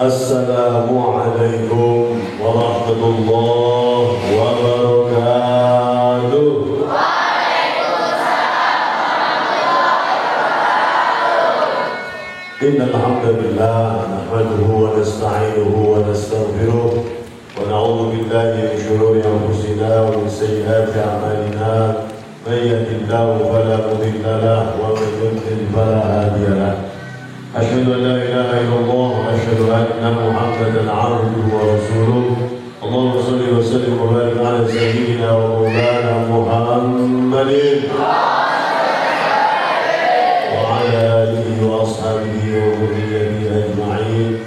Assalamualaikum warahmatullahi wabarakatuh. Innal hamdalillah nahmaduhu wa nasta'inuhu wa nastaghfiruh wa na'udzu billahi min shururi anfusina wa min sayyiati a'malina. May yahdihillahu fala mudilla lahu wa may yudlil fala hadiya lahu. أشهد أن لا إله إلا الله وأشهد أن محمدا عبده ورسوله. اللهم صل وسلم وبارك على سيدنا ومولانا محمد وعلى آله وأصحابه وذريته أجمعين.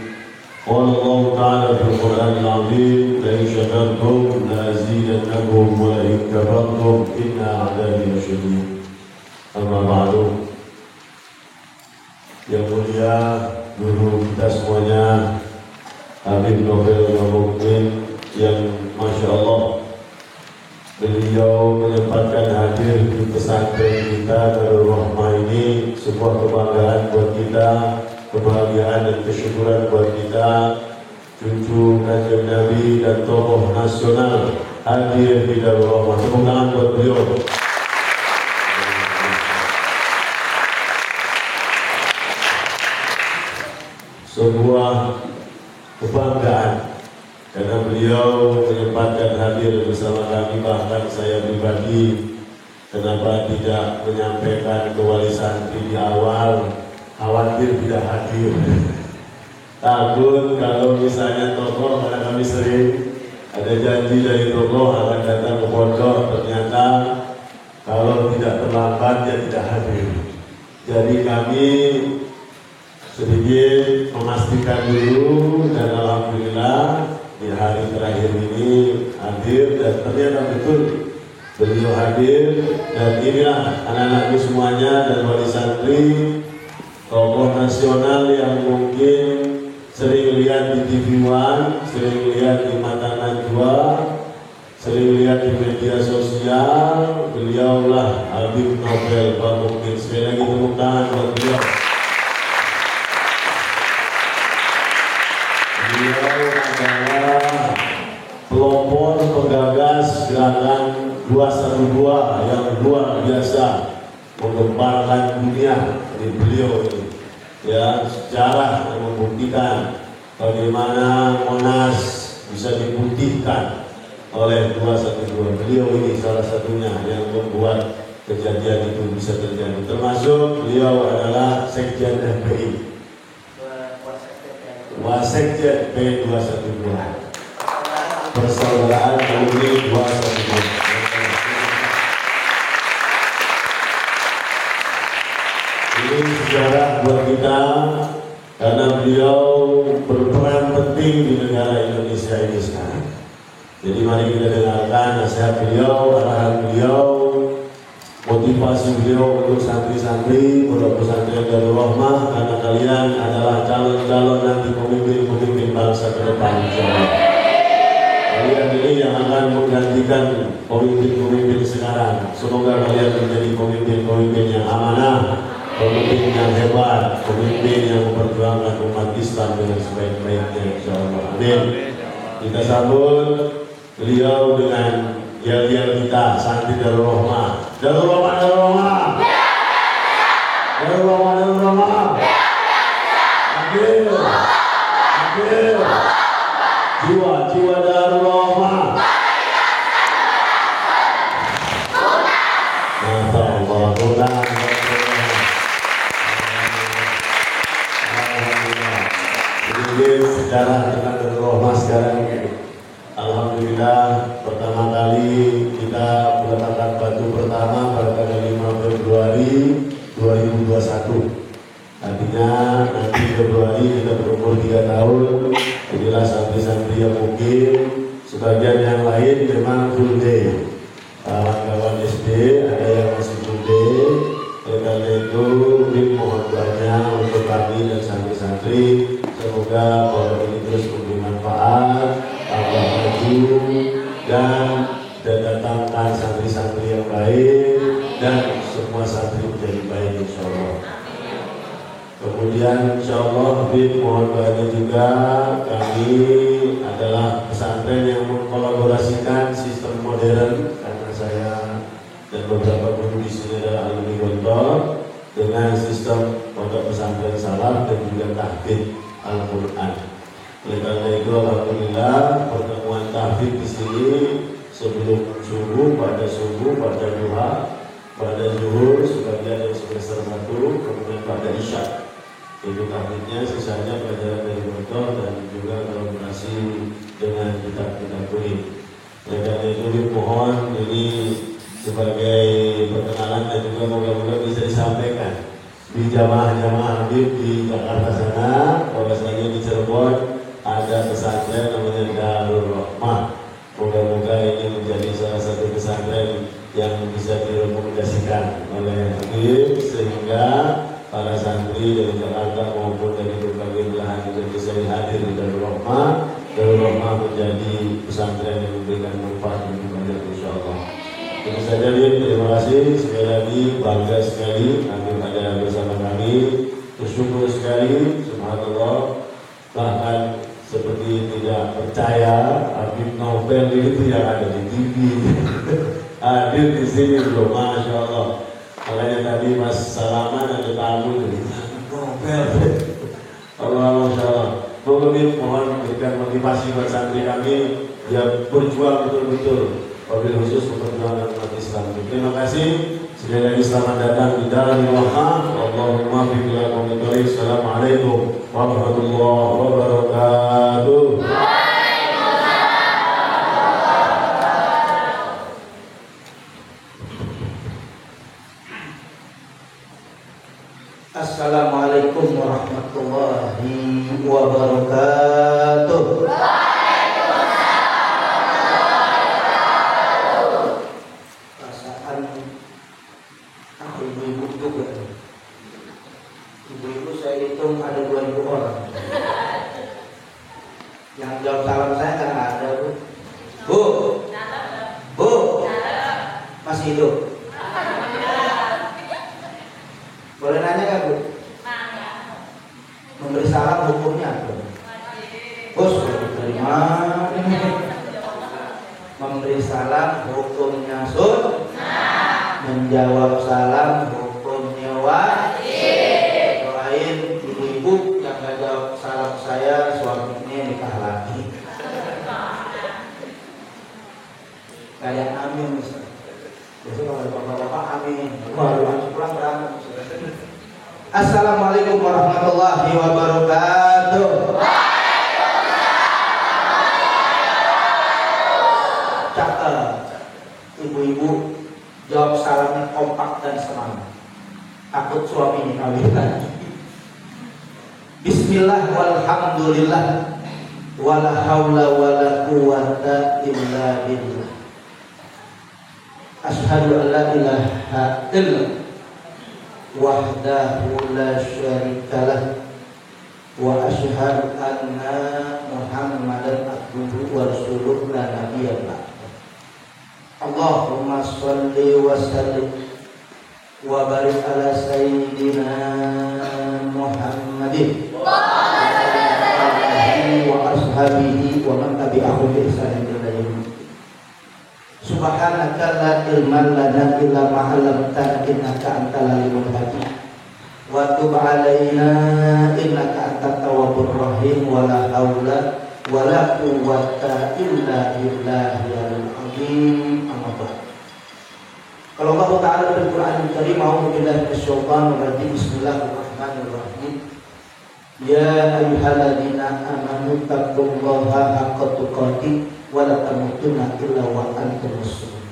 قال الله تعالى في القرآن العظيم: لئن شكرتم لأزيدنكم ولئن كفرتم إن عذابي لشديد. أما بعد. Yang mulia guru kita semuanya, Habib Nobel Mukmin, yang Masya Allah beliau menyempatkan hadir di pesantren kita Darul Rahmah ini, sebuah kebanggaan buat kita, kebahagiaan dan kesyukuran buat kita. Cucu Kanjeng Nabi dan tokoh nasional hadir di Darul Rahmah. Tepuk tangan buat beliau. Sebuah kebanggaan karena beliau menyempatkan hadir bersama kami. Bahkan saya pribadi, kenapa tidak menyampaikan ke wali santri di awal, khawatir tidak hadir. Takut kalau misalnya tokoh, karena kami sering ada janji dari tokoh akan datang ke pondok, ternyata kalau tidak terlambat dia tidak hadir. Jadi kami sedikit memastikan dulu, dan alhamdulillah di hari terakhir ini hadir, dan ternyata betul beliau hadir. Dan inilah anak-anakku semuanya dan wali santri, tokoh nasional yang mungkin sering lihat di TV One, sering lihat di Mata Najwa, sering lihat di media sosial. Beliaulah Habib Nobel Mukmin. Sekali lagi tepuk tangan buat beliau. Beliau adalah pelopor penggagas gerakan 212 yang luar biasa menggemparkan dunia. Jadi beliau ini ya sejarah yang membuktikan bagaimana Monas bisa diputihkan oleh 212. Beliau ini salah satunya yang membuat kejadian itu bisa terjadi. Termasuk beliau adalah Sekjen FPI, Wasekjen P212, Persaudaraan Alumni 212. Ini sejarah buat kita karena beliau berperan penting di negara Indonesia ini sekarang. Jadi mari kita dengarkan nasihat beliau, arahan beliau, motivasi beliau untuk santri-santri pondok pesantren Darul Rahmah, karena kalian adalah calon-calon nanti pemimpin-pemimpin bangsa ke depan. Kalian ini yang akan menggantikan pemimpin-pemimpin sekarang. Semoga kalian menjadi pemimpin-pemimpin yang amanah, pemimpin yang hebat, pemimpin yang memperjuangkan umat Islam dengan sebaik-baiknya, insyaallah. Amin. Kita sambut beliau dengan yel-yel kita, santri Darul Rahmah. Darul Rahmah, Darul Rahmah. Darul Rahmah, Darul Rahmah. Akhir. Akhir. Jiwa Darul Rahmah. Masya Allah, Tuhan. Ini sejarah tentang Darul Rahmah sekarang ini. Alhamdulillah, pertama kali kita meletakkan batu pertama pada tanggal 5 Februari 2021. Artinya nanti Februari kita berumur 3 tahun. Inilah santri-santri yang mungkin, sebagian yang lain memang full day. Kawan-kawan SD ada yang masih full day. Karena itu mohon doanya untuk kami dan santri-santri. Semoga bahwa ini terus memberi manfaat, tambah maju, dan dan datangkan santri-santri yang baik dan semua santri menjadi baik insya Allah. Kemudian insya Allah Habib mohon doanya juga, kami adalah pesantren yang mengkolaborasikan sistem modern karena saya dan beberapa guru di sini adalah alumni Gontor dengan sistem pondok pesantren salaf dan juga tahfidz Al-Quran. Oleh karena itu alhamdulillah pertemuan tahfidz di sini sebelum subuh, pada duha, pada zuhur, sebagian yang semester 1, kemudian pada isya. Itu tahfidnya, sisanya pelajaran dari Gontor dan juga kolaborasi dengan kitab-kitab kuning. Oleh karena itu dimohon ini sebagai perkenalan dan juga moga-moga bisa disampaikan di jamaah-jamaah Habib di Jakarta sana, bahwasanya di Cirebon ada pesantren namanya Darul Rahmah. Moga-moga ini menjadi salah satu pesantren yang bisa direkomendasikan oleh Habib sehingga para santri dari Jakarta maupun dari berbagai belahan juga bisa hadir di Darul Rahmah. Darul Rahmah menjadi pesantren yang memberikan manfaat yang banyak insyaallah. Itu saja Habib, terima kasih sekali lagi, bangga sekali Habib ada bersama kami, bersyukur sekali, subhanallah. Bahkan seperti tidak percaya Habib Novel itu yang ada di TV hadir di sini bro, masya Allah. Makanya tadi pas salaman ada tamu dari Novel. Allah, masya Allah. Mohon berikan motivasi buat santri kami yang berjuang betul-betul, wabil khusus perjuangan umat Islam. Terima kasih. Sekali lagi selamat datang di Darul Rahmah. Allahumma biqila komentari. Assalamualaikum warahmatullahi wabarakatuh. Assalamualaikum warahmatullahi wabarakatuh. Perasaan aku ibu-ibu juga. Ibu-ibu saya hitung ada 2000 orang. Yang jawab salam saya kan ada Bu. Bu, masih hidup. Boleh nanya kan Bu? Memberi salam hukumnya apa? Bos, dari mana? Memberi salam hukumnya sunnah. Menjawab salam hukumnya wajib. Doain ibu-ibu yang gak jawab salam saya, suaminya nikah lagi. Kayak amin misalnya. Jadi kalau ada bapak-bapak amin. Waduh, pulang berantem. Assalamualaikum warahmatullahi wabarakatuh. Cakep. Ibu-ibu jawab salamnya kompak dan semangat. Takut suami ini kawin lagi. Bismillah walhamdulillah wala haula wala quwata illa billah. Asyhadu an la ilaha illallah wahdahu la syarikalah wa asyhadu anna Muhammadan abduhu wa rasuluhu la nabiyya ba'da. Allahumma shalli wa sallim wa barik ala sayyidina Muhammadin wa alihi wa ashabihi wa man tabi'ahum bi ihsanin ila yaumil din. Subhanaka la ilma lana illa ma 'allamtana innaka antal alimul hakim. Wa tub 'alaina innaka antat tawwabur rahim. Wa la haula wa la quwwata illa billahil azim. Amma ba'd. Kalau Allah Ta'ala berquran Karim, a'udzu billahi minasyaitonir rajim. Bismillahirrahmanirrahim. Ya ayyuhalladzina amanu taqullaha haqqa tuqatih wa la tamutunna illa wa antum muslimun.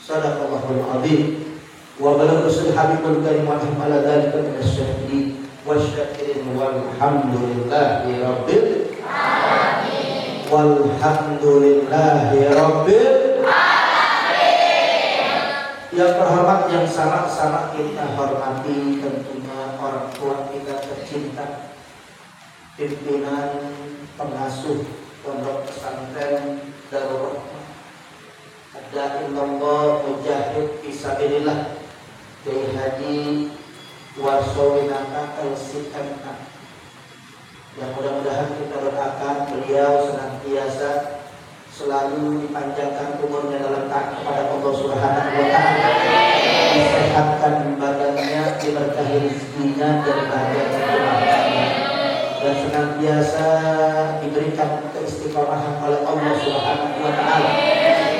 Shadaqallahul azim. Wa balagha rasul habibul karim wa nahnu ala dzalika minasyahidin wasyakirin walhamdulillahi rabbil alamin. Walhamdulillahi rabbil alamin. Yang terhormat, yang sama-sama kita hormati tentunya orang tua kita tercinta, pimpinan pengasuh Pondok Pesantren Darul Rahmah, dai illallah mujahid fisabilillah Kiai Haji Warsowinata LCMK. Yang mudah-mudahan kita doakan beliau senantiasa selalu dipanjangkan umurnya dalam taat kepada Allah Subhanahu wa taala. Disehatkan badannya, diberkahi rezekinya dan bahagia keluarganya. Dan senantiasa diberikan keistiqomahan oleh Allah Subhanahu wa taala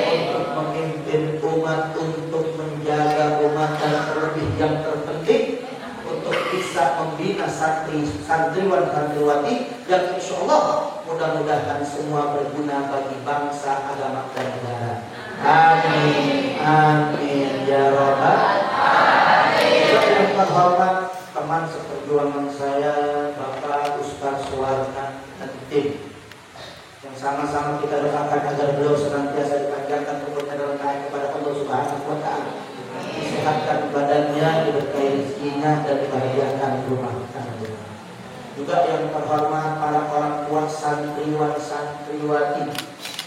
untuk memimpin umat, untuk menjaga umat, dan terlebih yang terpenting untuk bisa membina santriwan-santriwati yang insya Allah mudah-mudahan semua berguna bagi bangsa, agama, dan negara. Amin, amin ya rabbal alamin. Yang terhormat teman seperjuangan saya, Bapak Ustaz Suwarna dan tim, yang sama-sama kita doakan agar beliau senantiasa dipanjangkan umurnya dalam taat kepada Allah Subhanahu wa taala, disehatkan badannya, diberkahi rezekinya, dan dibahagiakan rumah tangga. Juga yang terhormat para orang tua santriwan santriwati,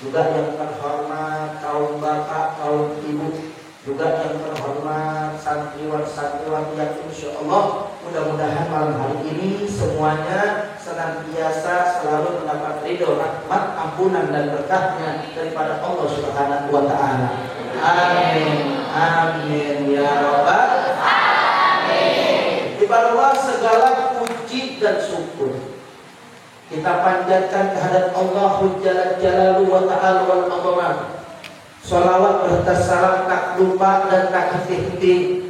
juga yang terhormat kaum bapak, kaum ibu, juga yang terhormat santriwan santriwati yang insya Allah mudah-mudahan malam hari ini semuanya senantiasa selalu mendapat ridho, rahmat, ampunan, dan berkahnya daripada Allah Subhanahu wa taala. Amin, amin ya rabbal alamin. Di bawah segala puji dan syukur kita panjatkan kehadirat Allah Jalla Jalaluhu wa ta'ala wal azamah. Salawat serta salam tak lupa dan tak henti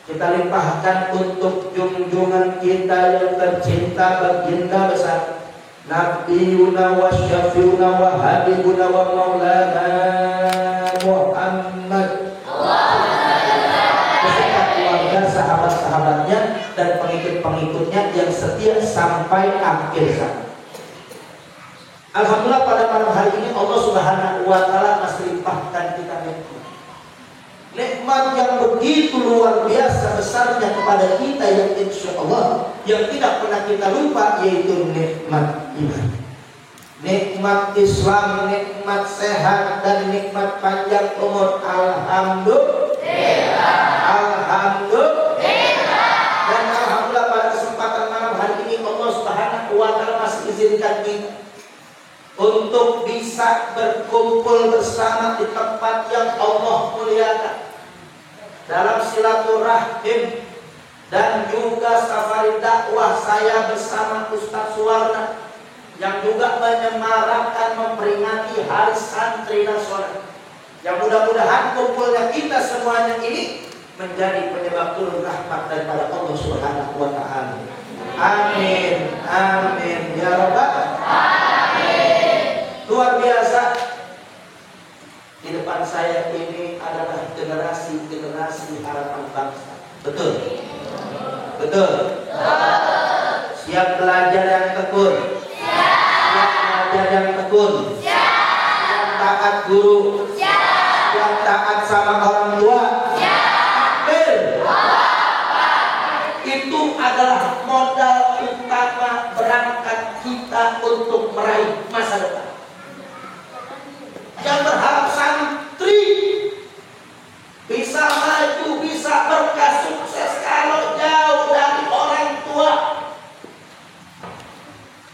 kita limpahkan untuk junjungan kita yang tercinta, baginda besar Nabiuna wa syafiuna wa habibuna wa maulana Muhammad, beserta keluarga, sahabat-sahabatnya, dan pengikut-pengikutnya yang setia sampai akhir zaman. Alhamdulillah pada malam hari ini Allah Subhanahu wa taala masih limpahkan kita nikmat yang begitu luar biasa besarnya kepada kita yang insya Allah yang tidak pernah kita lupa, yaitu nikmat iman, nikmat Islam, nikmat sehat, dan nikmat panjang umur. Alhamdulillah, alhamdulillah. Dan alhamdulillah pada kesempatan malam hari ini Allah Subhanahu wa taala masih izinkan kita untuk bisa berkumpul bersama di tempat yang Allah muliakan dalam silaturahim dan juga safari dakwah saya bersama Ustaz Suwarna yang juga menyemarakan memperingati Hari Santri Nasional, yang mudah-mudahan kumpulnya kita semuanya ini menjadi penyebab turun rahmat daripada Allah Subhanahu wa taala. Amin, amin ya rabbal alamin. Luar biasa. Di depan saya ini adalah generasi-generasi harapan bangsa. Betul? Betul? Siap belajar yang tekun? Siap belajar yang tekun? Siap taat guru? Siap taat sama orang tua? Itu adalah modal utama berangkat kita untuk meraih masa depan. Yang berharap santri bisa maju, bisa berkah, sukses kalau jauh dari orang tua,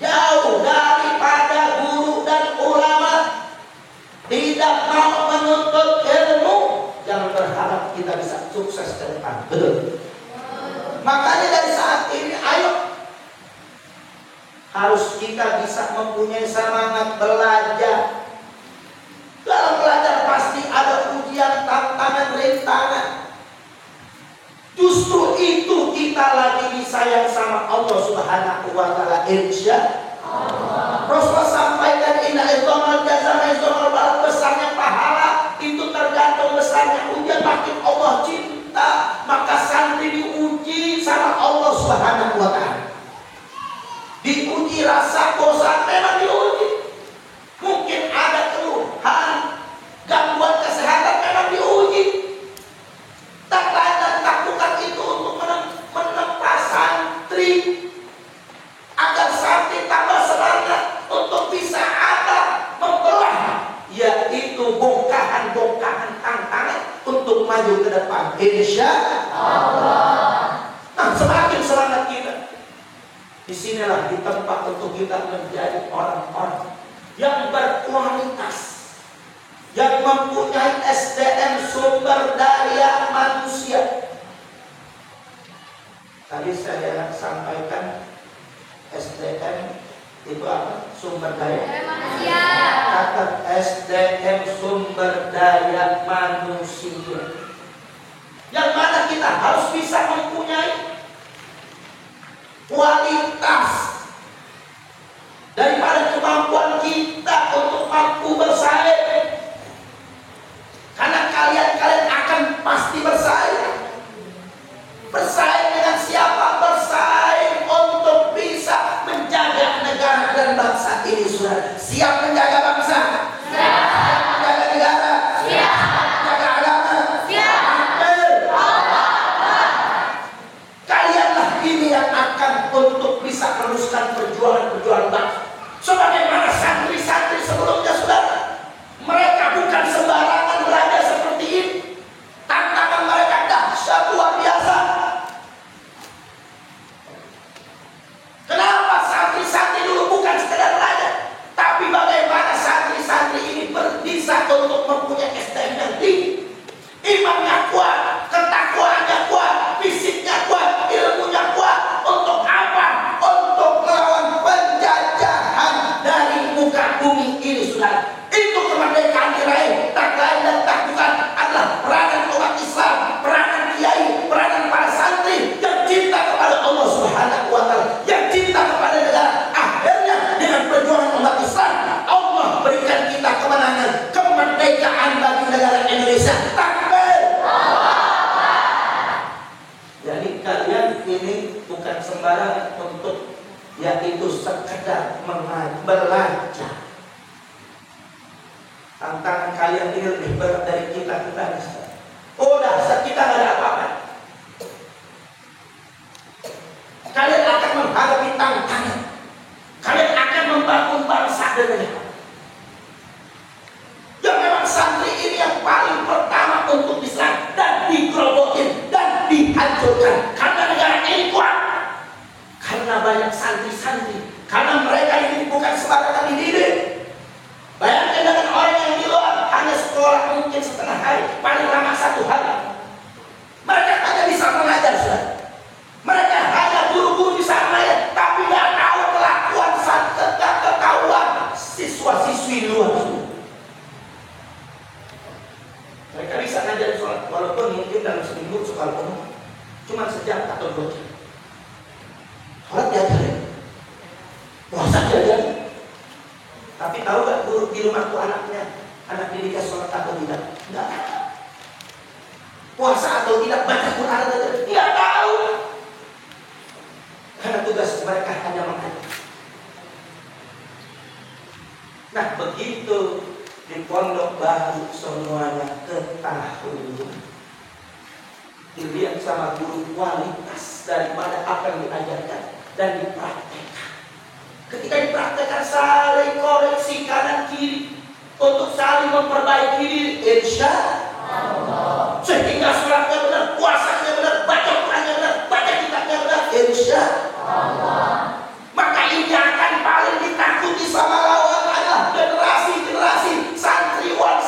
jauh daripada guru dan ulama, tidak mau menuntut ilmu, jangan berharap kita bisa sukses ke depan. Betul? Makanya dari saat ini ayo harus kita bisa mempunyai semangat belajar. Dalam belajar pasti ada ujian, tantangan, rintangan. Justru itu kita lagi disayang sama Allah Subhanahu wa taala, insya Allah. Rasulullah sampaikan inna izdhamal jazaa izdhamal balad, besarnya pahala itu tergantung besarnya ujian. Makin Allah cinta, maka santri diuji sama Allah Subhanahu wa taala. Diuji rasa bosan, memang diuji. Mungkin ada keluhan, gangguan kesehatan, memang diuji. Tak lain dan tak bukan itu untuk menempa santri agar santri tambah semangat untuk bisa ada membelah, yaitu itu bongkahan-bongkahan tantangan untuk maju ke depan. Insya Allah. Nah, semakin semangat kita. Disinilah di tempat untuk kita menjadi orang-orang yang berkualitas, yang mempunyai SDM sumber daya manusia. Tadi saya sampaikan SDM itu apa? Sumber daya manusia. Kata SDM sumber daya manusia. Yang mana kita harus bisa mempunyai kualitas daripada kemampuan kita untuk mampu bersaing. Karena kalian akan pasti bersaing. Bersaing dengan siapa? Bersaing untuk bisa menjaga negara dan bangsa ini, saudara. Siap menjaga bangsa? Siap. Menjaga negara? Siap. Menjaga agama? Siap. Kalianlah ini yang akan untuk bisa meneruskan perjuangan bangsa. Sebagaimana santri-santri sebelumnya, saudara. Mereka bukan sembarangan berada seperti ini. Tantangan mereka dahsyat luar biasa. Kenapa santri-santri dulu bukan sekedar belajar, tapi bagaimana santri-santri ini bisa untuk mempunyai SDM yang tinggi, imannya kuat, ketakwaannya kuat, fisiknya kuat, ilmunya kuat. Untuk apa? Untuk melawan penjajahan dari muka bumi ini, saudara. Itu kemerdekaan diraih, tak lain dan tak bukan adalah peranan umat Islam, peranan kiai, peranan para santri yang cinta kepada Allah Subhanahu wa Ta'ala, yang cinta kepada negara. Akhirnya dengan perjuangan umat Islam, Allah berikan kita kemenangan, kemerdekaan bagi negara Indonesia. Takbir! Jadi kalian ini bukan sembarangan untuk yaitu sekedar belajar. Tantangan kalian ini lebih berat dari kita. Oh, dasar kita nggak ada apa-apa. Kalian akan menghadapi tantangan. Kalian akan membangun bangsa dan negara. Yang memang santri ini yang paling pertama untuk diserang dan digerobokin dan dihancurkan. Karena negara ini kuat. Karena banyak santri-santri. Karena mereka ini bukan sembarangan dididik. Bayangkan dengan orang yang di luar hanya sekolah mungkin setengah hari, paling lama 1 hari. Mereka hanya bisa mengajar, saudara. Mereka hanya guru-guru di sana ya, tapi nggak tahu kelakuan ketahuan siswa-siswi di luar. Mereka bisa ngajar sholat, walaupun mungkin dalam seminggu sekolah umum cuma sejam atau 2 jam. Sholat diajarin, puasa diajarin. Tapi tahu gak guru di rumah tuh anak didiknya sholat atau tidak? Enggak. Puasa atau tidak, baca Quran atau tidak? Enggak tahu. Karena tugas mereka hanya mengajar. Nah, begitu di pondok baru semuanya ketahui. Dilihat sama guru kualitas daripada apa yang diajarkan dan dipraktekkan. Ketika dipraktekkan saling koreksi kanan kiri untuk saling memperbaiki diri, insya Allah. Sehingga sholatnya benar, puasanya benar, baca Qurannya benar, baca kitabnya benar, insya Allah. Maka ini akan paling ditakuti sama lawan adalah generasi-generasi santriwan.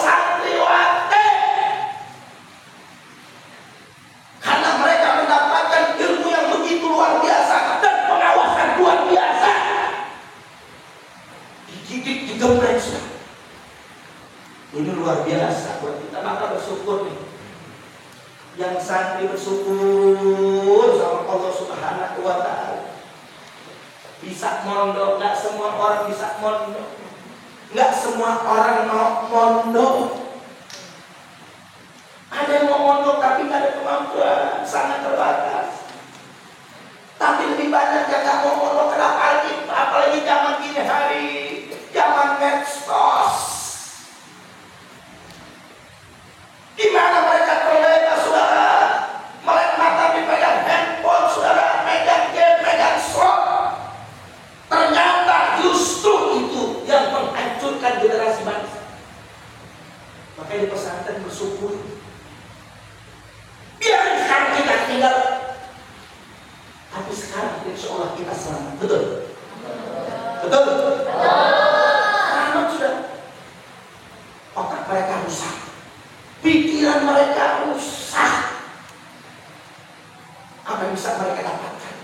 Karena mereka mendapatkan ilmu yang begitu luar biasa dan pengawasan luar biasa. Digembleng sudah. Ini luar biasa buat kita, maka bersyukur nih. Yang santri bersyukur sama Allah Subhanahu wa Ta'ala. Bisa mondok, nggak semua orang bisa mondok. Nggak semua orang mau mondok. Ada yang mau mondok tapi nggak ada kemampuan, sangat terbatas. Tapi lebih banyak yang nggak mau mondok. Kenapa? Apalagi zaman gini hari, zaman medsos, di mana mereka terlena, saudara. Mereka tapi pegang handphone, saudara, megang game, megang slot. Ternyata justru itu yang menghancurkan generasi bangsa. Makanya di pesantren bersyukur. Biar sekarang kita tinggal, tapi sekarang insya Allah kita selamat. Betul? Betul? Selamat sudah. Otak mereka rusak, pikiran mereka rusak. Apa yang bisa mereka dapatkan?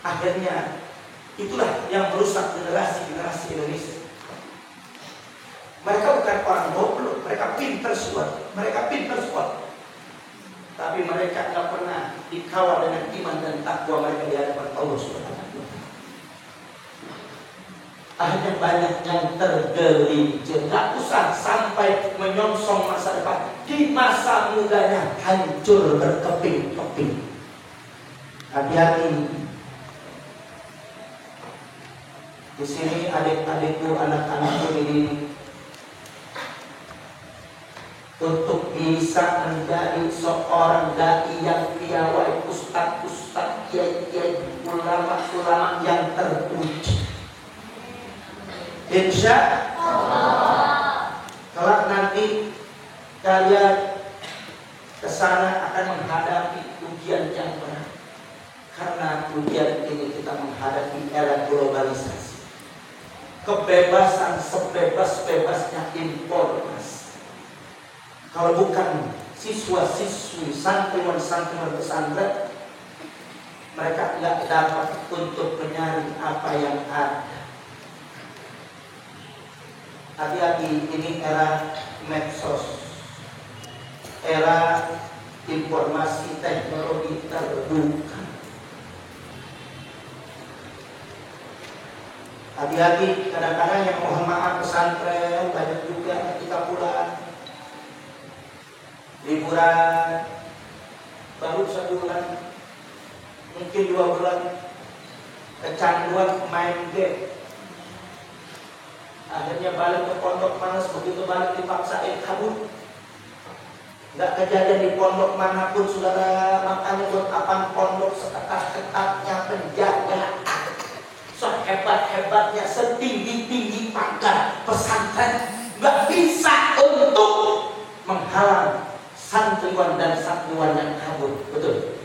Akhirnya itulah yang merusak generasi Indonesia. Mereka bukan orang goblok, mereka pintar semua, tapi mereka tidak pernah dikawal dengan iman dan takwa mereka di hadapan Allah Subhanahu wa Ta'ala. Akhirnya banyak yang tergelincir, tak usah sampai menyongsong masa depan. Di masa mudanya hancur berkeping-keping. Hati-hati. Di sini adik-adikku, anak-anakku ini, untuk bisa menjadi seorang dai yang piawai, ustaz-ustaz, kiai-kiai, ulama-ulama yang terpuji. Insya Allah, kelak nanti kalian kesana akan menghadapi ujian yang berat. Karena ujian ini kita menghadapi era globalisasi. Kebebasan sebebas-bebasnya informasi. Kalau bukan siswa-siswi, santriwan-santriwan pesantren, mereka tidak dapat untuk mencari apa yang ada. Hati-hati, ini era medsos, era informasi teknologi terbuka. Hati-hati, kadang-kadang yang mohon maaf pesantren banyak juga ketika pulang liburan baru sebulan, mungkin 2 bulan, kecanduan main game. Akhirnya balik ke pondok malas, begitu balik dipaksain kabur. Nggak kejadian di pondok manapun saudara. Makanya buat apa pondok seketat-ketatnya penjagaan, sehebat-hebatnya, setinggi-tinggi pangkat pesantren, nggak bisa untuk menghalang santriwan dan santriwan yang kabur. Betul?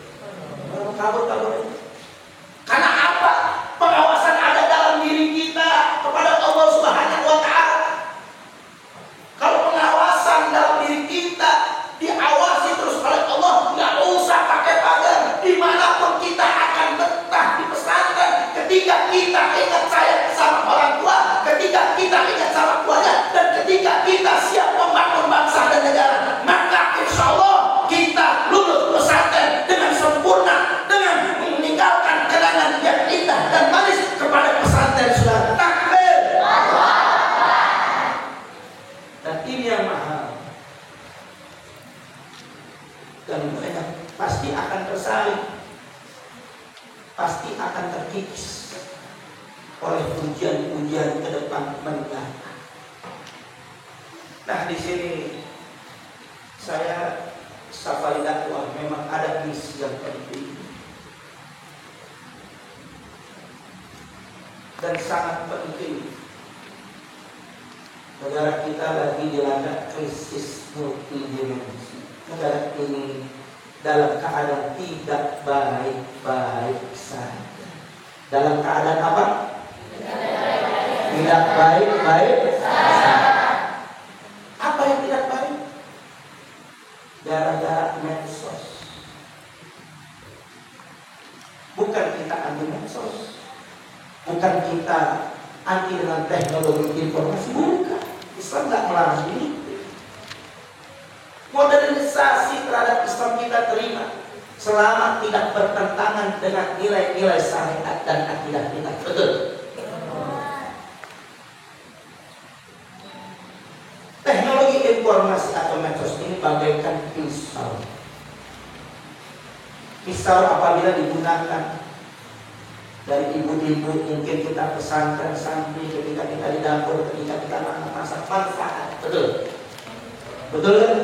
Kabur. Karena apa? Pengawasan ada dalam diri kita kepada Allah Subhanahu wa Ta'ala. Kalau pengawasan dalam diri kita diawasi terus oleh Allah, nggak usah pakai pagar. Dimanapun kita akan betah di pesantren. Ketika kita ingat sayang sama orang tua, ketika kita ingat sama keluarga, dan ketika kita siap membangun bangsa dan negara, maka insya Allah kita lulus pesantren dengan sempurna, dengan meninggalkan kenangan yang indah dan manis kepada pesantren saudara. Takbir. Dan ini yang mahal. Dan mereka pasti akan tersaring, pasti akan terkikis oleh ujian-ujian ke depan mendatang. Nah, di sini saya Safari dakwah memang ada misi yang penting dan sangat penting. Negara kita lagi dilanda krisis multidimensi. Negara ini dalam keadaan tidak baik-baik saja. Dalam keadaan apa? Tidak baik-baik saja. Apa yang tidak baik? Gara-gara medsos. Bukan kita anti medsos, bukan kita anti dengan teknologi informasi, bukan. Islam tidak melarang ini. Modernisasi terhadap Islam kita terima selama tidak bertentangan dengan nilai-nilai syariat dan akidah kita. Betul? Teknologi informasi atau medsos ini bagaikan pisau. Pisau apabila digunakan dari ibu-ibu, mungkin kita pesantren santri, ketika kita di dapur, ketika kita masak, manfaat. Betul? Betul kan?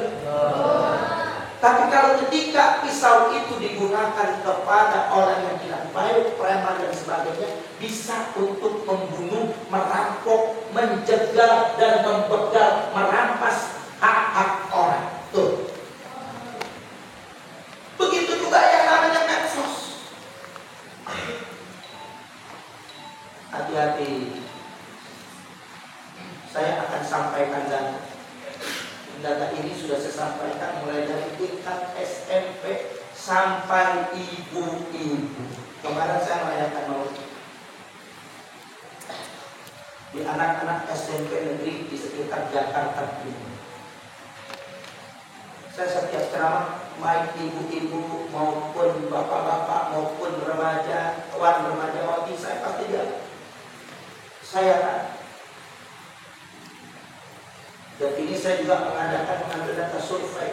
Tapi kalau ketika pisau itu digunakan kepada orang yang tidak baik, preman dan sebagainya, bisa untuk membunuh, merampok, menjegal dan membegal, merampas Data ini sudah saya sampaikan mulai dari tingkat SMP sampai ibu-ibu. Kemarin saya merayakan Maulid di anak-anak SMP negeri di sekitar Jakarta Timur. Saya setiap ceramah, baik ibu-ibu maupun bapak-bapak maupun remaja, kawan remaja-wati, saya pasti dia. Saya dan ini saya juga mengambil data survei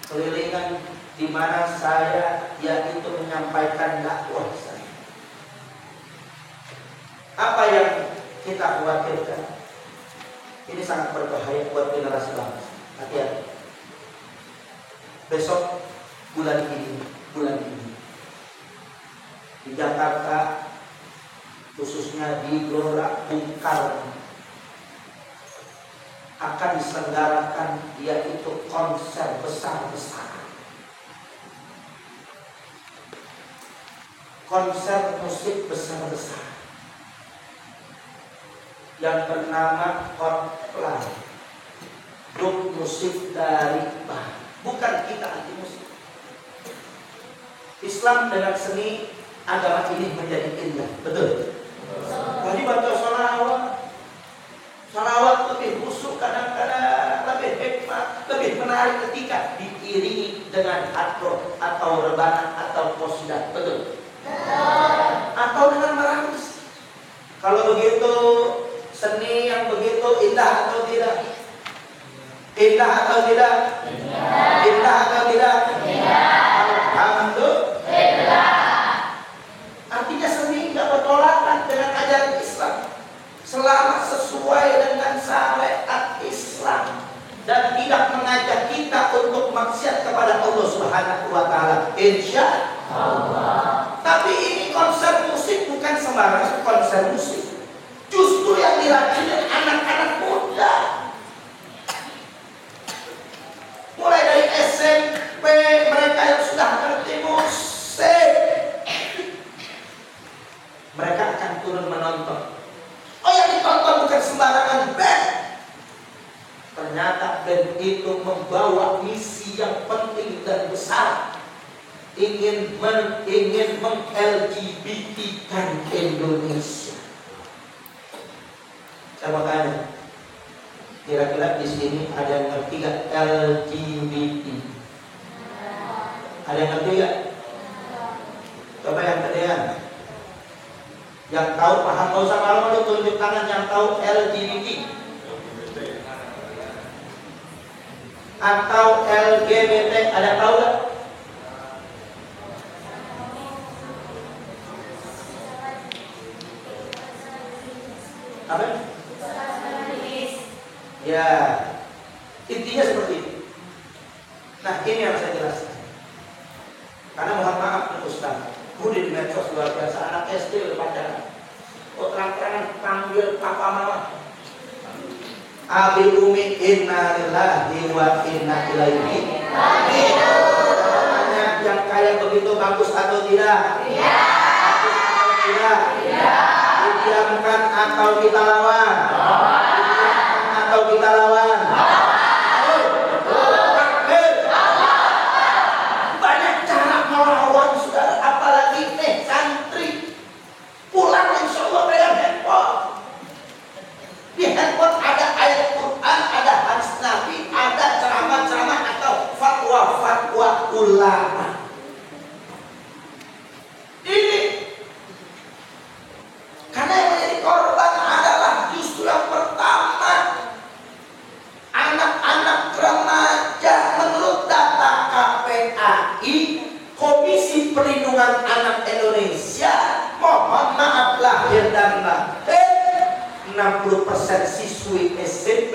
kelilingan di mana saya yaitu menyampaikan dakwah saya. Apa yang kita khawatirkan? Ini sangat berbahaya buat generasi bangsa. Hati-hati. Besok bulan ini di Jakarta, khususnya di Gelora Bung Karno, akan diselenggarakan yaitu konser besar-besaran, konser musik besar-besaran yang bernama Coldplay, grup musik dari Barat. Bukan kita anti musik. Islam dengan seni agama ini menjadi indah, betul. Tadi baca salawat lebih khusyuk, kadang-kadang lebih hikmah, lebih menarik ketika diiringi dengan atro atau rebana atau qasidah, betul. Atau dengan meramus. Kalau begitu seni yang begitu indah atau tidak? Indah atau tidak? Indah atau tidak? Alhamdulillah. Artinya seni tidak bertolak dengan ajaran Islam selama sesuai dengan syariat Islam dan tidak mengajak kita untuk maksiat kepada Allah Subhanahu wa taala. Insya Allah. Tapi ini konser musik bukan sembarang konser musik. Justru yang diracuni anak-anak muda. Mulai dari SMP mereka yang sudah ngerti musik, mereka akan turun menonton. Oh, yang ditonton bukan sembarangan band. Ternyata band itu membawa misi yang penting dan besar, ingin meng-LGBT-kan Indonesia. Saya mau tanya, kira-kira di sini ada yang ngerti gak LGBT? Ada yang ngerti gak? Coba yang kedean. Yang tahu paham, gak usah malu-malu, tunjuk tangan yang tahu LGBT atau LGBT. Ada yang tahu gak? Apa? Ya, intinya seperti itu. Nah, ini yang saya jelaskan. Karena mohon maaf nih Ustaz, di medsos luar biasa, anak SD udah pacaran. Oh, terang-terangan panggil papa mama. Abi umi inna lillahi wa inna ilaihi raji'un. Yang kayak begitu bagus atau tidak? Iya. Bagus atau tidak? Iya. Didiamkan atau kita lawan? Atau kita lawan? Banyak cara melawan saudara, apalagi santri pulang insya Allah pegang handphone. Di handphone ada ayat Quran, ada hadis Nabi, ada ceramah-ceramah atau fatwa-fatwa ulama. Ini karena yang menjadi korban adalah justru yang pertama anak-anak remaja. Menurut data KPAI, Komisi Perlindungan Anak Indonesia, mohon maaf lahir dan batin, 60% siswi SMP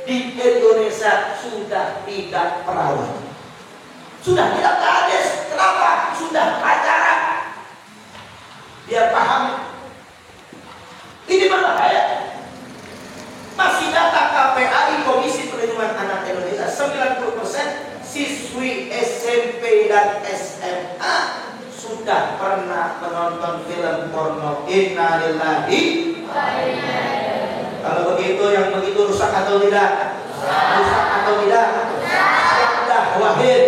di Indonesia sudah tidak perawan, sudah tidak gadis. Kenapa? Sudah pacaran. Biar paham, ini berbahaya. Masih data KPAI, Komisi Perlindungan Anak Indonesia, 90% siswi SMP dan SMA sudah pernah menonton film porno. Innalillahi. Kalau begitu, yang begitu rusak atau tidak? Rusak. atau tidak? Siap dakwahin,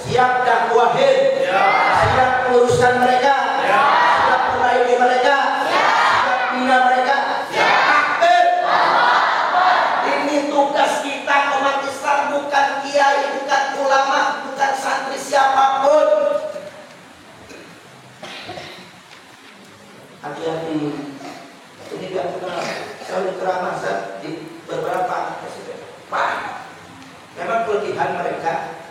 siap dakwahin, siap urusan mereka, siap perbaiki mereka, siap bina mereka. Takbir. Ini tugas kita umat Islam, bukan kiai, bukan ulama, bukan santri siapapun. Hati-hati. Ini gak kenal. Saya udah ceramah di beberapa Pak, memang kelebihan mereka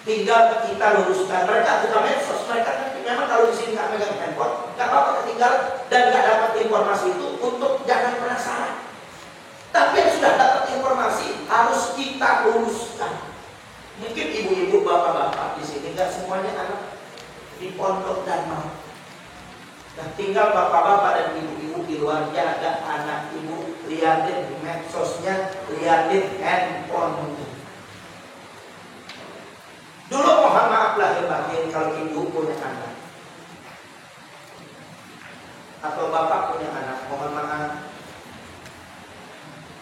tinggal kita luruskan. Mereka bukan medsos, mereka memang kalau di sini nggak megang handphone, nggak apa-apa ketinggalan dan nggak dapat informasi itu untuk jangan penasaran. Tapi yang sudah dapat informasi harus kita luruskan. Mungkin ibu-ibu, bapak-bapak di sini nggak semuanya anak di pondok dan mau. Nah, tinggal bapak-bapak dan ibu-ibu di luar, jaga anak ibu, liatin medsosnya, liatin handphone. Dulu mohon maaf lahir batin kalau ibu punya anak atau bapak punya anak, mohon maaf.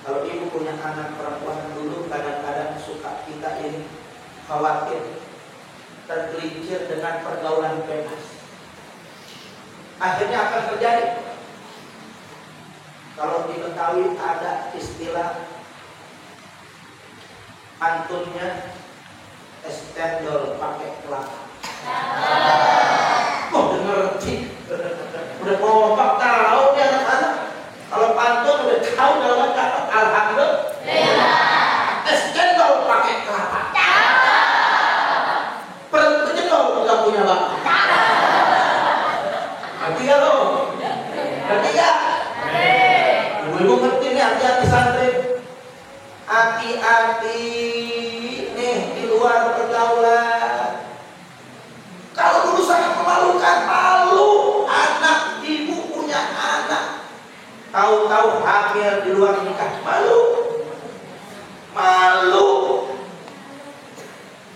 Kalau ibu punya anak perempuan dulu kadang-kadang suka kita ini khawatir tergelincir dengan pergaulan bebas. Akhirnya akan terjadi. Kalau di Betawi ada istilah pantunnya es cendol pakai kelapa. Oh, denger sih. Udah kompak tahu dia anak-anak. Kalau pantun udah tahu dalam kata alhamdulillah. Es cendol pakai kelapa. Perut cendol nggak punya bapak. Ngerti gak lo? Ngerti gak? Ibu-ibu ngerti nih, hati-hati santri. Hati-hati nih di luar pergaulan. Kalau dulu sangat memalukan, malu anak ibu punya anak. Tahu-tahu hamil di luar nikah, malu. Malu.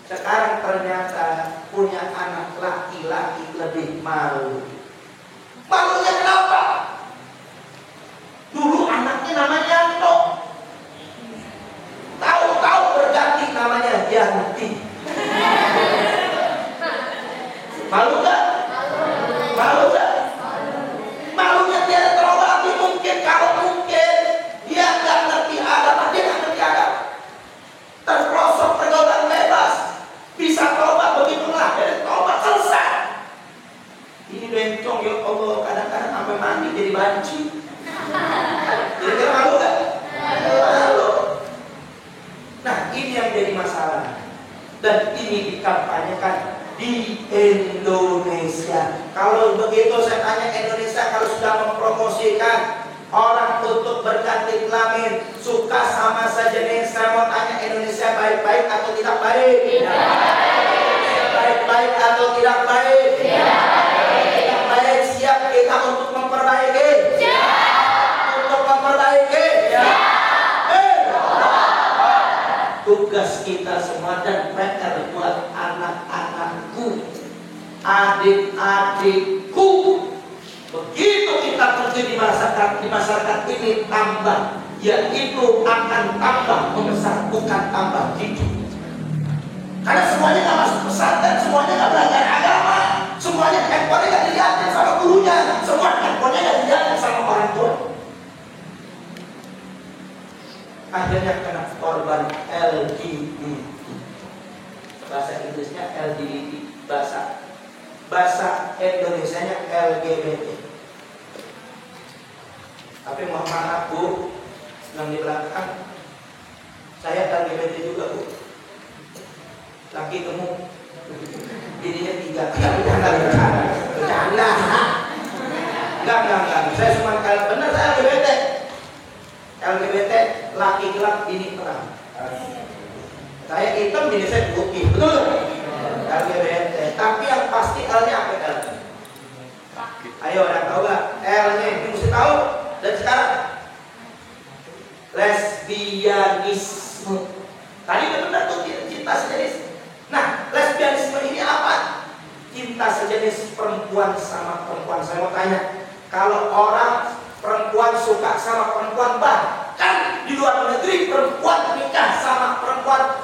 Sekarang ternyata punya anak laki-laki lebih malu. Malunya kenapa? Dulu anaknya namanya Yanto, tahu-tahu berganti namanya Yanti. Malu gak? Malu gak? Malunya dia terobati mungkin, kalau mungkin dia nggak ngerti agama, dia nggak ngerti agama, terprosok pergaulan bebas, bisa tobat begitu lahir, tobat selesai. Ini bencong ya Allah, kadang-kadang sampai mandi jadi banci. Kira-kira malu gak? Malu. Nah, ini yang jadi masalah. Dan ini dikampanyekan di Indonesia. Kalau begitu saya tanya Indonesia, kalau sudah mempromosikan orang untuk berganti kelamin, suka sama sejenis, saya mau tanya Indonesia baik-baik atau tidak baik? Baik-baik atau tidak baik? Baik, siap kita untuk memperbaiki. Untuk memperbaiki. Tugas kita semua dan PR buat anak-anakku, adik-adikku. Begitu kita kerja di masyarakat ini tambah, yaitu akan tambah membesar, bukan tambah hidup. Karena semuanya nggak masuk pesantren, semuanya nggak belajar agama, semuanya handphone nggak dilihatin sama gurunya, semua handphone nggak dilihatin sama orang tua. Akhirnya kena korban LGBT. Bahasa Inggrisnya LGBT, bahasa Indonesianya LGBT. Tapi mohon maaf Bu, yang di belakang saya LGBT juga Bu. Laki gemuk, bininya 3. Bercanda. Enggak. Saya cuma benar, saya LGBT. LGBT, laki gelap, bini terang. Saya hitam, bini saya putih, betul? LGBT. Tapi yang pasti L-nya apa L? Ayo, yang tahu gak? L-nya ini mesti tahu. Dan sekarang lesbianisme. Tadi benar tuh cinta sejenis. Nah, lesbianisme ini apa? Cinta sejenis perempuan sama perempuan. Saya mau tanya, kalau orang perempuan suka sama perempuan, bahkan di luar negeri perempuan nikah sama perempuan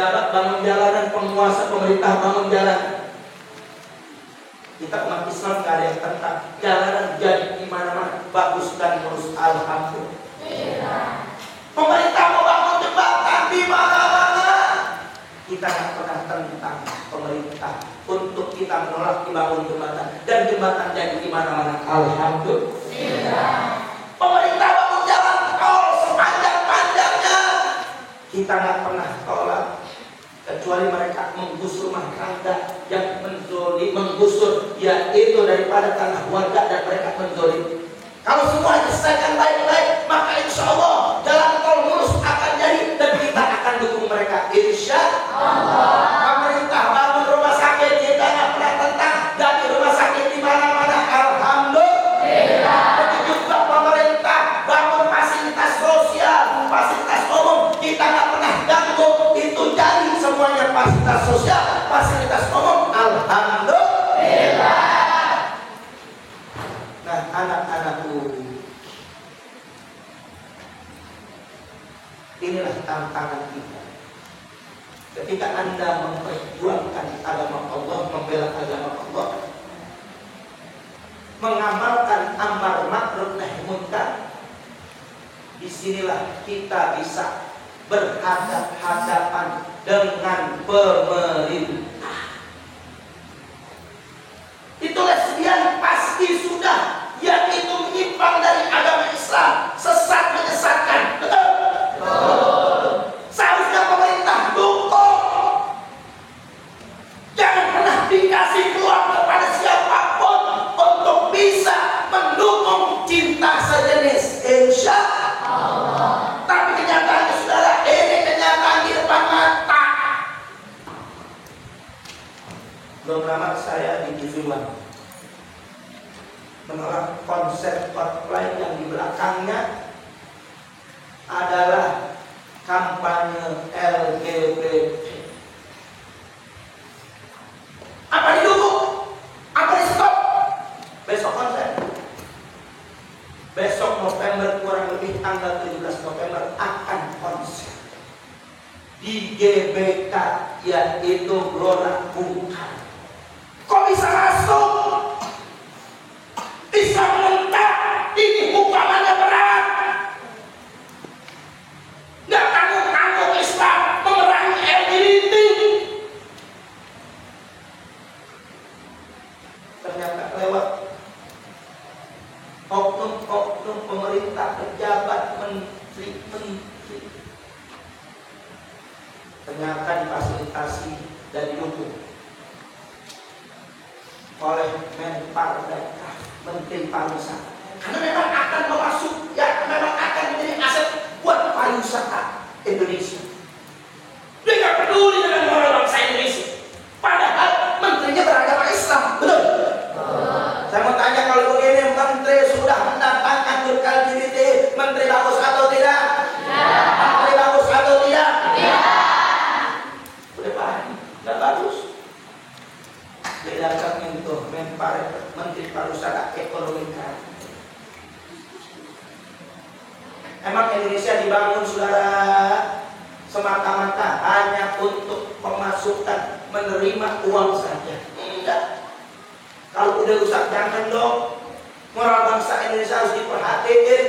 pejabat bangun jalanan, penguasa pemerintah bangun jalanan. Kita umat Islam gak ada yang tentang jalanan jadi di mana-mana bagus dan mulus, alhamdulillah. Pemerintah mau bangun jembatan di mana-mana. Kita nggak pernah tentang pemerintah untuk kita menolak dibangun jembatan dan jembatan jadi di mana-mana, alhamdulillah. Pemerintah bangun jalan tol sepanjang-panjangnya, kita nggak pernah tolak, kecuali mereka menggusur rumah tangga yang menggusur yaitu daripada tanah warga dan mereka menzolim. Kalau semua diselesaikan baik-baik, maka insya Allah jalan tol mulus akan jadi dan kita akan dukung mereka, insya Allah. Pemerintah bangun rumah sakit, kita nggak pernah tentang jadi rumah sakit di mana-mana, alhamdulillah. Begitu juga pemerintah bangun fasilitas sosial, fasilitas umum, kita nggak pernah ganggu itu jadi semuanya fasilitas sosial, fasilitas umum, alhamdulillah. Nah, anak-anakku, inilah tantangan kita. Ketika Anda memperjuangkan agama Allah, membela agama Allah, mengamalkan amar ma'ruf nahi munkar, disinilah kita bisa berhadapan dengan pemerintah. Itu lesbian pasti sudah yang itu menyimpang dari agama Islam, sesat menyesatkan. Betul? Betul. Seharusnya pemerintah dukung. Jangan pernah dikasih peluang kepada siapapun untuk bisa mendukung cinta sejenis, insya Allah. Tapi kenyataannya saudara, ini kenyataan di depan mata. Belum lama saya di TV One menolak konsep hotline yang di belakangnya adalah kampanye LGBT. Apa didukung? Apa di stop? Besok konser. Besok November, kurang lebih tanggal 17 November akan konser di GBK, yaitu Gelora Bung Karno. Kok bisa masuk? Bisa menentang? Ini hukumannya berat. Nggak tanggung-tanggung Islam memerangi LGBT. Ternyata lewat oknum-oknum pemerintah, pejabat, menteri, ternyata difasilitasi dan didukung oleh Menpar dan Menteri Pariwisata, karena memang akan memasuk, ya memang akan menjadi aset buat pariwisata Indonesia. Dia nggak peduli dengan moral bangsa Indonesia, padahal menterinya beragama Islam, betul? Saya mau tanya, kalau begini menteri sudah mendatangkan LGBT, menteri bagus atau tidak? Menteri bagus atau tidak? Udah paham, nggak bagus. Bedakan itu Menteri Pariwisata Ekonomi Kreatif. Emang Indonesia dibangun saudara semata-mata hanya untuk pemasukan, menerima uang saja? Enggak. Kalau udah rusak jangan dong. Moral bangsa Indonesia harus diperhatiin.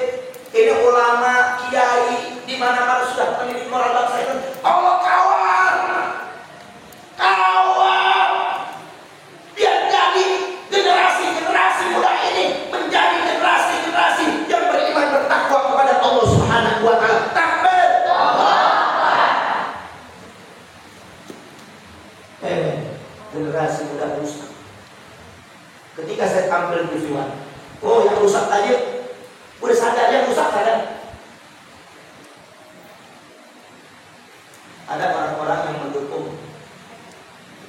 Ini ulama, kiai, di mana-mana sudah mendidik moral bangsa itu. Allah kawan, biar jadi generasi muda ini menjadi generasi yang beriman bertakwa kepada Allah Subhanahu wa taala. Takbir. Generasi muda rusak. Ketika saya tampil di TV One, oh yang rusak tadi udah sadar, yang rusak sadar. Ada orang-orang yang mendukung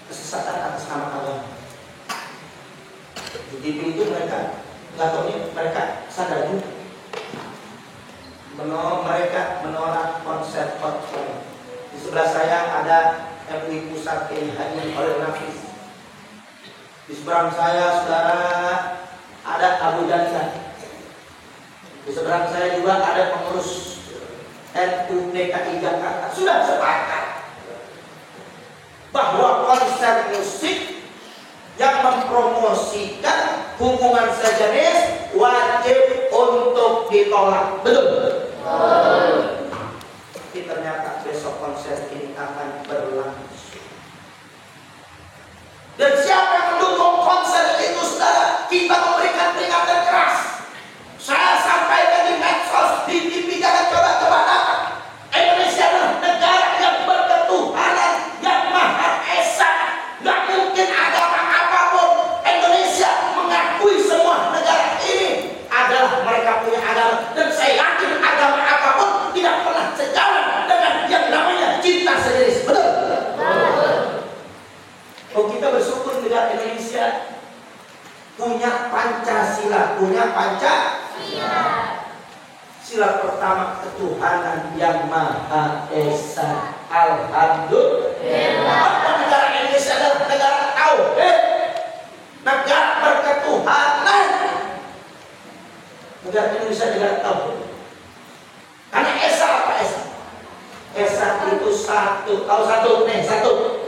kesesatan atas nama agama. Di TV itu mereka nggak tahu, mereka sadar juga. Mereka menolak konsep hotline. Di sebelah saya ada MUI Pusat Haji Khalil Nafis. Di seberang saya saudara ada Abu Dansa. Di seberang saya juga ada pengurus NU DKI Jakarta. Sudah sepakat konser musik yang mempromosikan hubungan sejenis wajib untuk ditolak. Betul? Tapi ternyata besok konser ini akan berlangsung. Dan siapa yang mendukung konser itu, saudara? Kita memberikan peringatan keras. Saya sampaikan di medsos, di TV, jangan coba-coba datang. Indonesia adalah negara yang berketuhanan, yang Maha Esa. Gak mungkin agama apapun. Indonesia mengakui semua negara ini adalah mereka punya agama. Dan saya yakin agama apapun tidak pernah sejalan dengan yang namanya cinta sejenis. Betul? Oh, kita bersyukur negara Indonesia punya Pancasila, Sila pertama, ketuhanan yang Maha Esa. Alhamdulillah. Negara Indonesia adalah negara tauhid, negara berketuhanan. Negara Indonesia negara tauhid. Karena Esa apa Esa? Esa itu satu. Tahu satu? Nih, satu.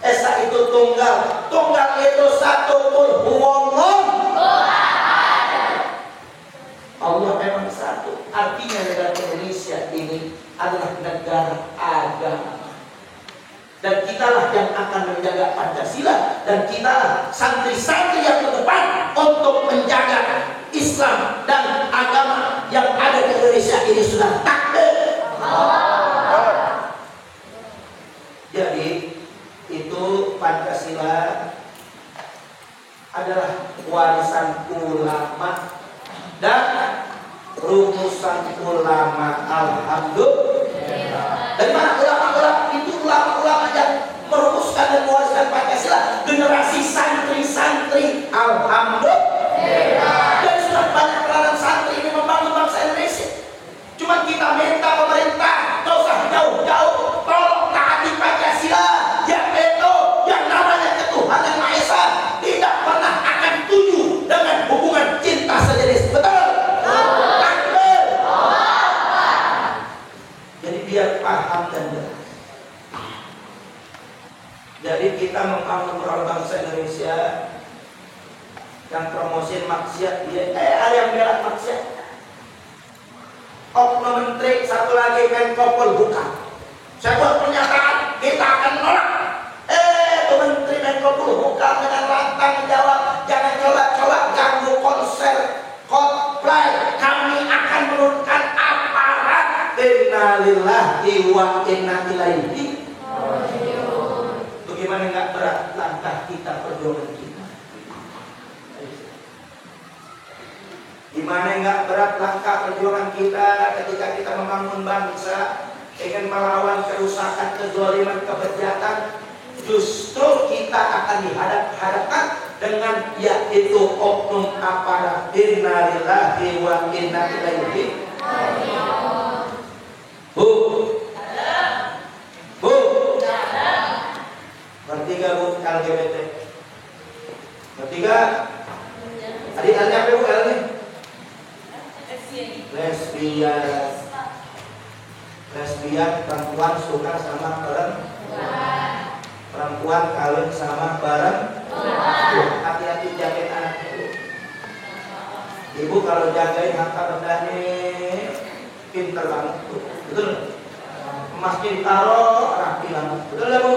Esa itu tunggal. Tunggal itu satu. Qul huwallah. Allah memang satu. Artinya negara Indonesia ini adalah negara agama. Dan kitalah yang akan menjaga Pancasila. Dan kitalah santri-santri yang terdepan untuk menjaga Islam dan agama yang ada di Indonesia ini. Sudah takdir. Jadi itu Pancasila adalah warisan ulama dan rumusan ulama. Alhamdulillah. Dari mana ulama-ulama itu? Ulama-ulama yang merumuskan dan mewariskan Pancasila, generasi santri-santri. Alhamdulillah. Dan sudah banyak peranan santri ini membangun bangsa Indonesia. Cuma kita minta pemerintah gak usah jauh-jauh, tolong taati Pancasila, yaitu yang namanya ketuhanan Maha Esa tidak pernah akan tuju dengan hubungan cinta sejenis. Betul? Jadi biar paham dan jelas. Jadi kita membangun moral bangsa Indonesia yang promosiin maksiat, ada yang bela maksiat. Oknum menteri, satu lagi Menko Polhukam. Saya buat pernyataan, kita akan menolak. Menteri Menko Polhukam dengan lantang menjawab, jangan coba-coba ganggu konser Coldplay. Kami akan menurunkan aparat. Innalillahi wa inna ilaihi. Bagaimana nggak berat langkah kita, perjuangan kita? Gimana nggak berat langkah perjuangan kita ketika kita membangun bangsa, ingin melawan kerusakan, kezaliman, kebejatan? Justru kita akan dihadapkan dengan yaitu oknum aparat. Innalillahi wa inna ilaihi. Bu, ngerti gak bu LGBT? Ngerti gak? Adik-adiknya apa bu L nih? Lesbian, perempuan suka sama perempuan kawin sama hati-hati jagain anaknya bu. Ibu kalau jagain harta bendanya pinter banget bu. Betul? Emasnya ditaruh rapi banget. Betul ya bu?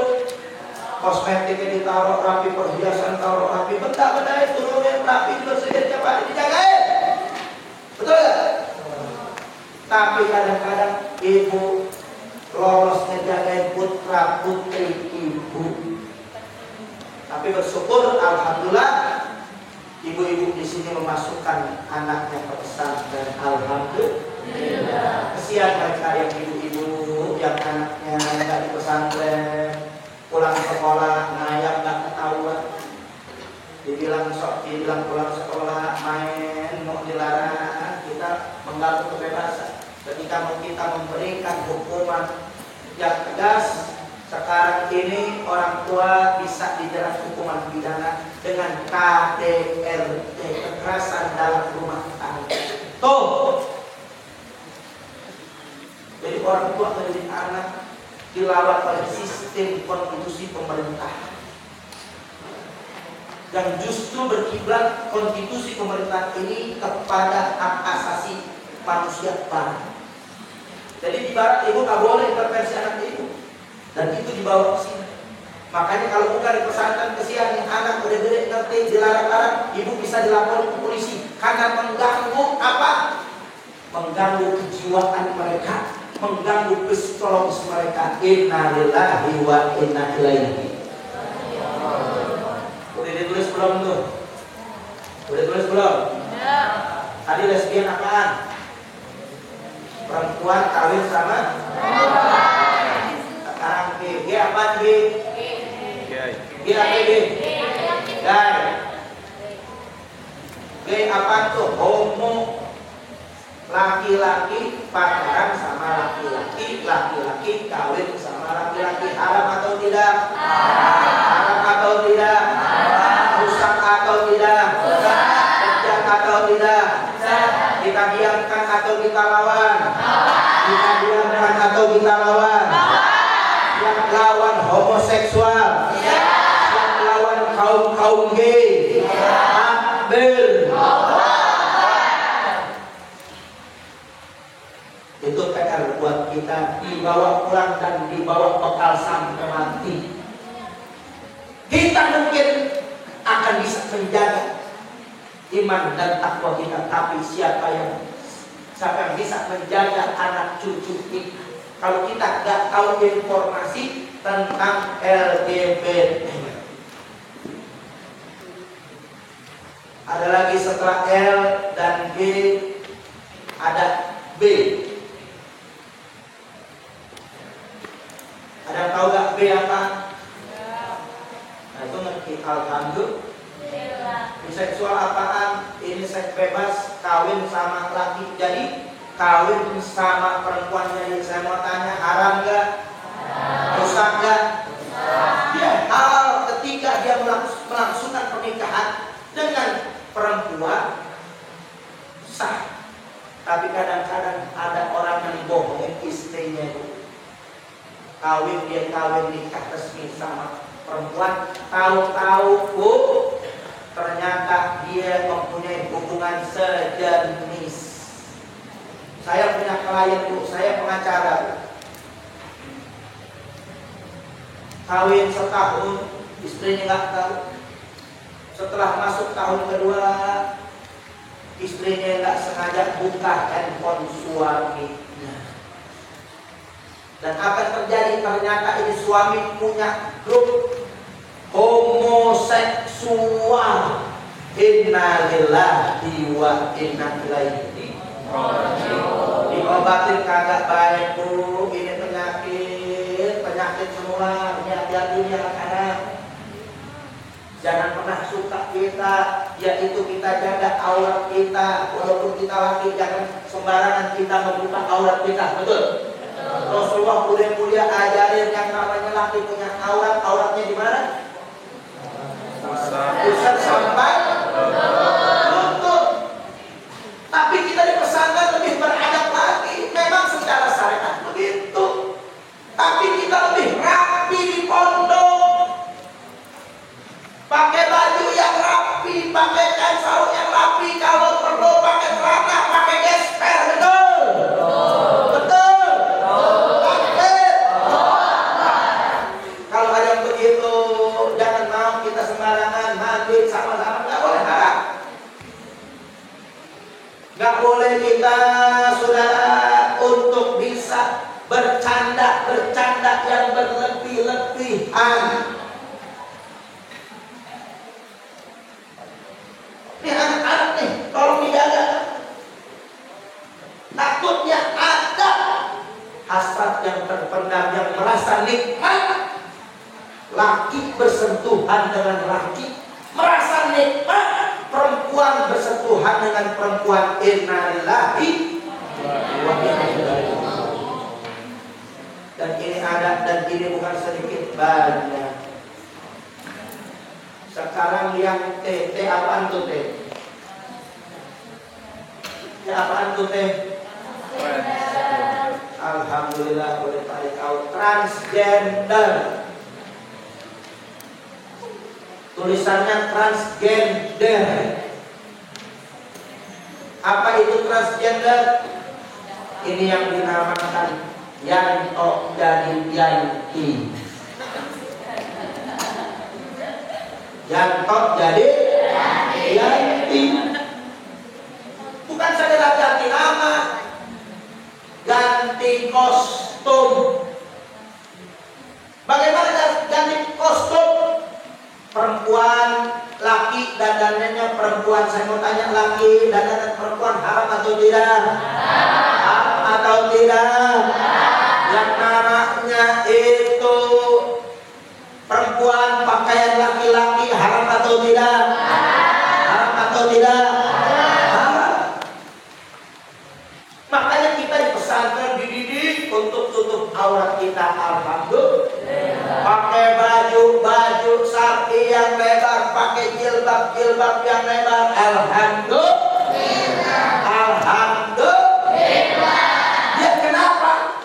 Kosmetiknya ditaruh rapi, perhiasan taruh rapi, benda-benda itu turunin rapi, dibersihin tiap hari, dijagain. Betul ya? Tapi kadang-kadang ibu lolos ngejagain putra putri ibu. Tapi bersyukur, alhamdulillah, ibu-ibu di sini memasukkan anaknya ke pesantren. Alhamdulillah. Kesian mereka yang ibu-ibu yang anaknya nggak di pesantren, pulang sekolah ngayap nggak ketahuan. Dibilang pulang sekolah main, mau dilarang. Kita mengganggu kebebasan. Ketika kita memberikan hukuman yang tegas, sekarang ini orang tua bisa dijerat hukuman pidana dengan KDRT, kekerasan dalam rumah tangga. Tuh. Jadi orang tua mendidik anak dilawan oleh sistem konstitusi pemerintah. yang justru berkiblat konstitusi pemerintahan ini kepada hak asasi manusia barat. Jadi di barat ibu nggak boleh intervensi anak ibu, dan itu dibawa ke sini. Makanya kalau bukan di pesantren kesian yang anak udah gede ngerti dilarang-larang, ibu bisa dilaporin ke polisi karena mengganggu apa? Mengganggu kejiwaan mereka, mengganggu psikologis mereka. Inna lillahi wa inna ilaihi. Udah ditulis belum tuh? Udah tulis belum? Ya. Tadi lesbian apaan? Perempuan kawin sama? Sekarang G apa G? G apa G? Gay. G apa tuh? Homo. Laki-laki pacaran sama laki-laki, laki-laki kawin sama laki-laki. Haram atau tidak? Haram atau tidak? Rusak atau tidak? Kejam atau tidak? Kita diamkan atau kita lawan? Kita diamkan atau kita lawan? Yang lawan homoseksual, yang lawan kaum gay, takbir. Itu PR buat kita, dibawa pulang dan dibawa bekal sampai mati. Kita mungkin akan bisa menjaga iman dan takwa kita, tapi siapa yang bisa menjaga anak cucu kita kalau kita nggak tahu informasi tentang LGBT? Ada lagi setelah L dan G ada B. Ada yang tahu gak B apa? Nah itu ngerti. Alhamdulillah. Seksual apaan? Ini seks bebas, kawin sama laki. Jadi kawin sama perempuan. Jadi saya mau tanya, haram gak? Rusak gak? Ya, hal ketika dia melangsungkan pernikahan dengan perempuan sah. Tapi kadang-kadang ada orang yang bohongin istrinya itu. Dia kawin nikah resmi sama perempuan, tahu-tahu ternyata dia mempunyai hubungan sejenis. Saya punya klien saya pengacara, kawin setahun, istrinya nggak tahu. Setelah masuk tahun kedua, istrinya nggak sengaja buka handphone suami. Dan akan terjadi ternyata ini suami punya grup homoseksual. Innalillahi wa inna ilaihi raji'un. Diobatin kagak baik bu, ini penyakit semua. Hati-hati ya anak-anak. Jangan pernah suka kita, yaitu kita jaga aurat kita. Walaupun kita laki, jangan sembarangan kita membuka aurat kita. Betul? Rasulullah mulia ajarin yang namanya laki punya auratnya di mana? Pusat sampai lutut. Tapi kita di pesantren lebih beradab lagi. Memang secara syariat begitu. Tapi kita lebih rapi di pondok. Pakai baju yang rapi, pakai kain sarung yang rapi, kalau perlu pakai celana, pakai gesper, betul? Betul. Kalau ada yang begitu, jangan mau kita sembarangan mandi sama-sama, nggak boleh haram. Nggak boleh kita, saudara, untuk bisa bercanda yang berlebih-lebihan. Ini anak-anak nih, tolong dijaga. Takutnya ada hasrat yang terpendam yang merasa nikmat. Laki bersentuhan dengan laki, merasa nikmat. Perempuan bersentuhan dengan perempuan. Innalillahi wa inna ilaihi raji'un. Dan ini ada, dan ini bukan sedikit, banyak. Sekarang yang T apaan tuh T? T apaan tuh T? Alhamdulillah boleh tarik out. Transgender. tulisannya transgender. Apa itu transgender? Ini yang dinamakan Yanto jadi Yanti. Yanto jadi Yanti. Bukan saja ganti nama, ganti kostum. Bagaimana ganti kostum? Perempuan, laki dandanannya perempuan. Saya mau tanya, laki dandanan perempuan haram atau tidak? Haram atau tidak? Yang namanya itu perempuan pakaian laki-laki haram atau tidak? Haram atau tidak? Haram. Makanya kita di pesantren dididik untuk tutup aurat kita. Alhamdulillah. Pakai baju sarki yang lebar, pakai jilbab yang lebar. Alhamdulillah. Alhamdulillah. Ya kenapa?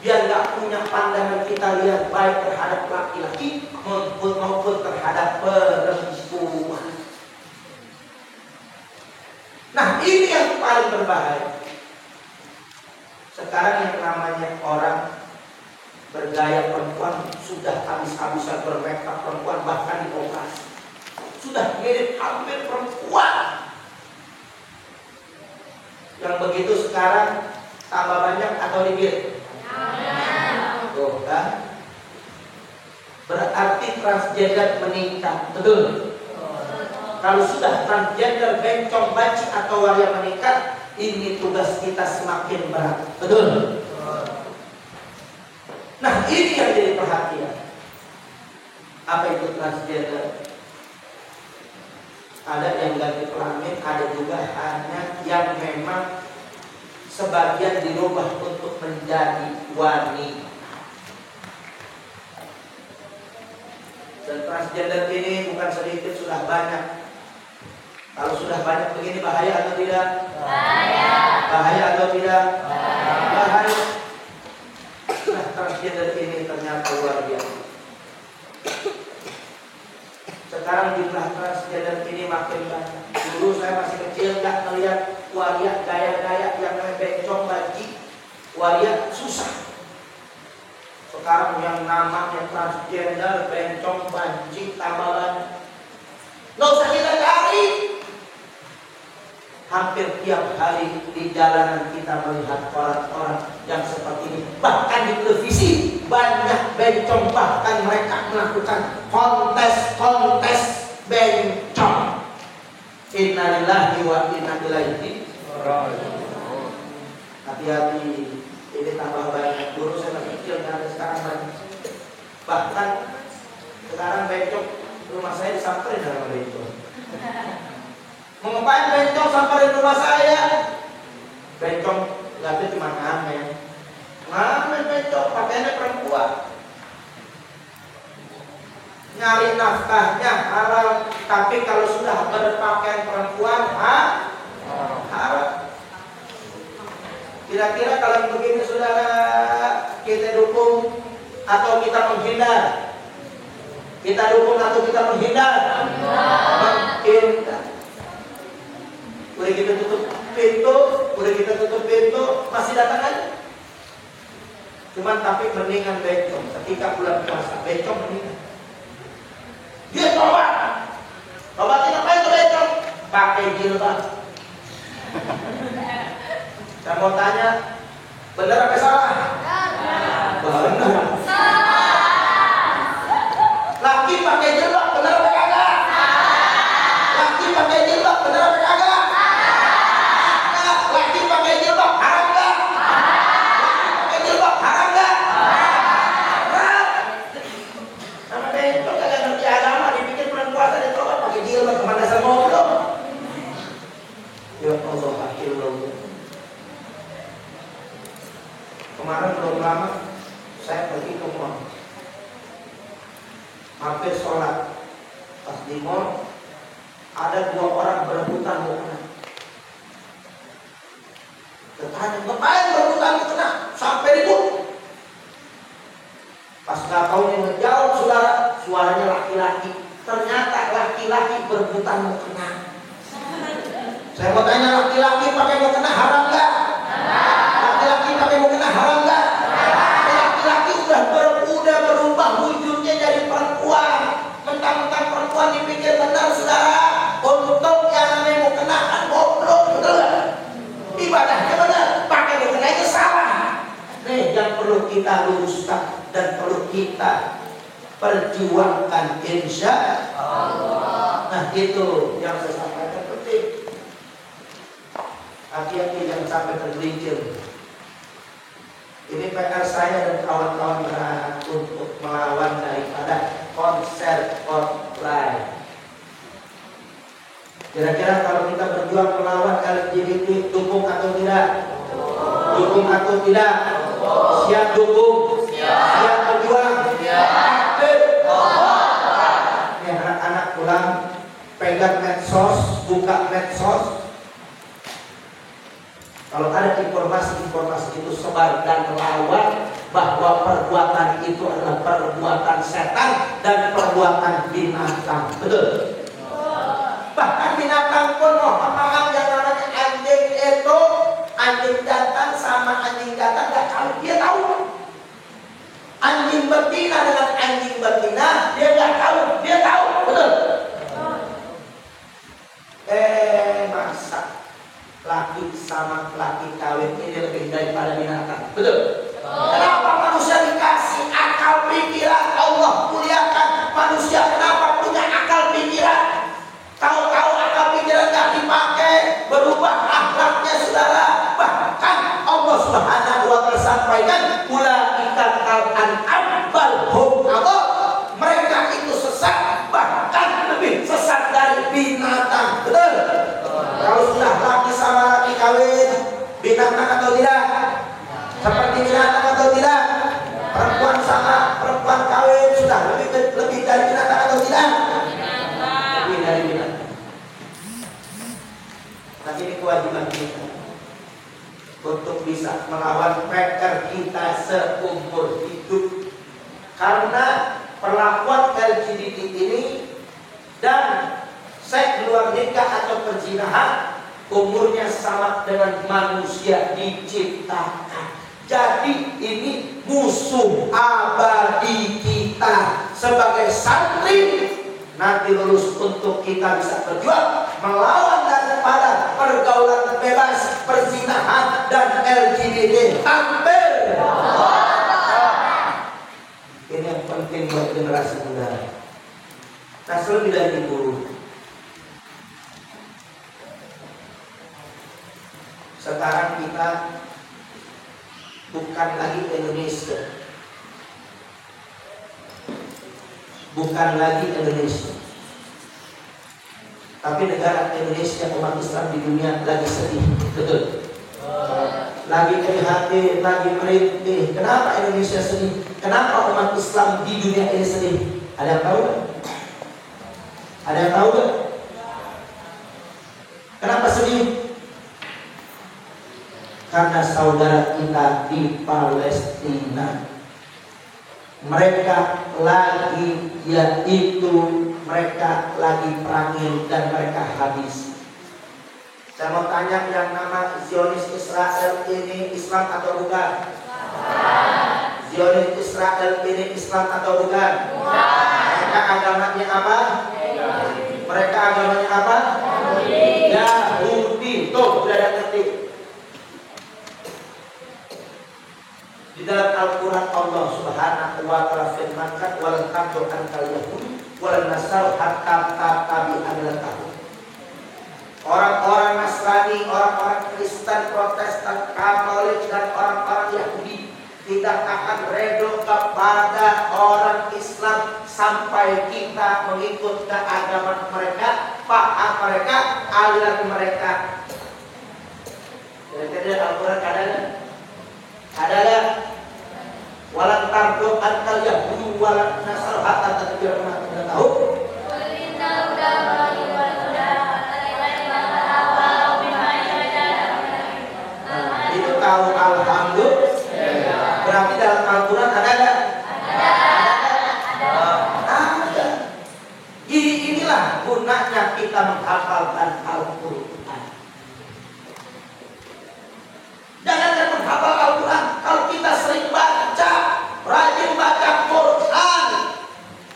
Biar nggak punya pandangan kita lihat baik terhadap laki-laki maupun terhadap perempuan. Nah, ini yang paling berbahaya. Sekarang yang namanya orang bergaya perempuan sudah habis-habisan bermakeup perempuan, bahkan dioperasi. Sudah mirip hampir perempuan. Yang begitu sekarang tambah banyak atau dikit? Tuh kan? Berarti transgender meningkat, betul? Kalau sudah transgender, bencong, banci atau waria meningkat, ini tugas kita semakin berat, betul? Nah, ini yang jadi perhatian. Apa itu transgender? Ada yang ganti kelamin, ada juga hanya yang memang sebagian dirubah untuk menjadi wanita. Dan transgender ini bukan sedikit, sudah banyak. Kalau sudah banyak begini bahaya atau tidak? Bahaya. Bahaya atau tidak? Bahaya. Nah, transgender ini ternyata luar biasa. Sekarang jumlah transgender ini makin banyak. Dulu saya masih kecil nggak melihat waria gaya-gaya yang bencong baji, waria susah. Sekarang yang namanya transgender, bencong, banci, tambah banyak. Nggak usah kita cari. Hampir tiap hari di jalanan kita melihat orang-orang yang seperti ini. Bahkan di televisi banyak bencong, bahkan mereka melakukan kontes bencong. Innalillahi wa inna ilaihi raji'un. Hati-hati, ini tambah banyak. Dulu saya masih kecil dan sekarang banyak. Bahkan sekarang bencong rumah saya disamperin sama bencong. Mau ngapain bencong sampai di rumah saya? Bencong nggak ada cuma ngamen. Ngamen bencong, pakaiannya perempuan. Nyari nafkahnya haram. Tapi kalau sudah berpakaian perempuan, haram. Kira-kira kalau begini saudara, kita dukung atau kita menghindar? Kita dukung atau kita menghindar? Menghindar. Udah kita tutup pintu, masih datang kan? Cuman tapi mendingan bencong. Ketika bulan puasa, bencong mendingan. Dia tobatin apa itu bencong? Pakai jilbab. Saya mau tanya, benar apa salah? Benar. Laki pakai jilbab, benar apa kagak? Laki pakai jilbab, benar apa kagak? Laki pakai jilbab haram gak? Pakai jilbab haram gak? Haram. Sama bencong kagak ngerti agama, dipikir bulan puasa dia tobat pakai jilbab, kemana dasar ngobrol? Ya Allah, akhirullah. Kemarin belum lama saya pergi ke mall, hampir sholat. Pas di mall ada 2 orang berebutan mukena. Bertanya, ngapain berebutan mukena? Sampai ribut. Pas nggak tahu yang ngejawab saudara, suaranya laki-laki. ternyata laki-laki berebutan mukena. Saya mau tanya, laki-laki pakai mukena haram nggak? Laki-laki pakai mukena haram nggak? Laki-laki udah berubah wujudnya jadi perempuan. Mentang-mentang perempuan dipikir benar, saudara. Untuk yang namanya mukena kan goblok, betul nggak? Ibadahnya benar, pakai mukena itu salah. Nih yang perlu kita luruskan dan perlu kita perjuangkan, insya Allah. Nah itu yang saya sampaikan penting. Hati-hati jangan sampai tergelincir. Ini PR saya dan kawan-kawan untuk melawan daripada konser online. Kira-kira kalau kita berjuang melawan LGBT, dukung atau tidak? Dukung atau tidak? Siap dukung? Siap berjuang? Aktif? Ini anak-anak pulang, pegang medsos, buka medsos. Kalau ada informasi itu sebar dan melawan bahwa perbuatan itu adalah perbuatan setan dan perbuatan binatang. Betul? Bahkan binatang pun paham yang namanya anjing itu, anjing jantan sama anjing jantan gak tahu, dia tahu. Anjing betina dengan anjing betina dia gak tahu, dia tahu. Betul? Masa laki sama laki kawin ini lebih daripada binatang. Betul? Kenapa manusia dikasih akal pikiran? Allah muliakan manusia. Kenapa punya akal pikiran? Tahu-tahu akal pikiran gak dipakai, berubah akhlaknya, saudara. Bahkan Allah Subhanahu wa ta'ala sampaikan, ulaika kal an'am bal hum adall. Mereka itu sesat, bahkan lebih sesat dari binatang. Betul? Kalau sudah laki sama laki kawin, binatang atau tidak? Seperti binatang atau tidak? Perempuan sama perempuan kawin sudah lebih dari binatang atau tidak? Lebih dari binatang. Nah ini kewajiban kita untuk bisa melawan PR kita seumur hidup. Karena perlakuan LGBT ini dan seks luar nikah atau perzinahan umurnya sama dengan manusia diciptakan. Jadi ini musuh abadi kita sebagai santri. Nanti lulus untuk kita bisa berjuang melawan daripada pergaulan bebas, perzinahan dan LGBT. Hampir. Ini yang penting buat generasi muda. Nah selebih dari itu, sekarang kita bukan lagi Indonesia. Bukan lagi Indonesia. Tapi negara Indonesia, umat Islam di dunia lagi sedih. Betul? Lagi prihatin, lagi merintih. Kenapa Indonesia sedih? Kenapa umat Islam di dunia ini sedih? Ada yang tahu gak? Ada yang tahu gak? Kenapa sedih? Karena saudara kita di Palestina, mereka lagi, yaitu mereka lagi perangin dan mereka habis. Saya mau tanya, yang nama Zionis Israel ini Islam atau bukan? Zionis Israel ini Islam atau bukan? Mereka agamanya apa? Mereka agamanya apa? Yahudi. Tuh, sudah ada ngerti. Di dalam Al-Quran Allah Subhanahu wa ta'ala firmankan, walan tardu ankal yahudi walan nasar hatta tabi'an lakahu. Orang-orang Nasrani, orang-orang Kristen, Protestan, Katolik dan orang-orang Yahudi tidak akan redo kepada orang Islam sampai kita mengikut ke agama mereka, paham mereka, aliran mereka. Kira-kira Al-Quran ada nggak? Ada nggak? Walan tardo ankal yahudi walan nasar hatta tabi'an lakahu. Tahu alhamdulillah. Berarti dalam Al-Quran ada nggak? Ada. gunanya kita menghafalkan Al-Quran. Jangankan menghafal Al-Quran, kalau kita sering baca, rajin baca Quran,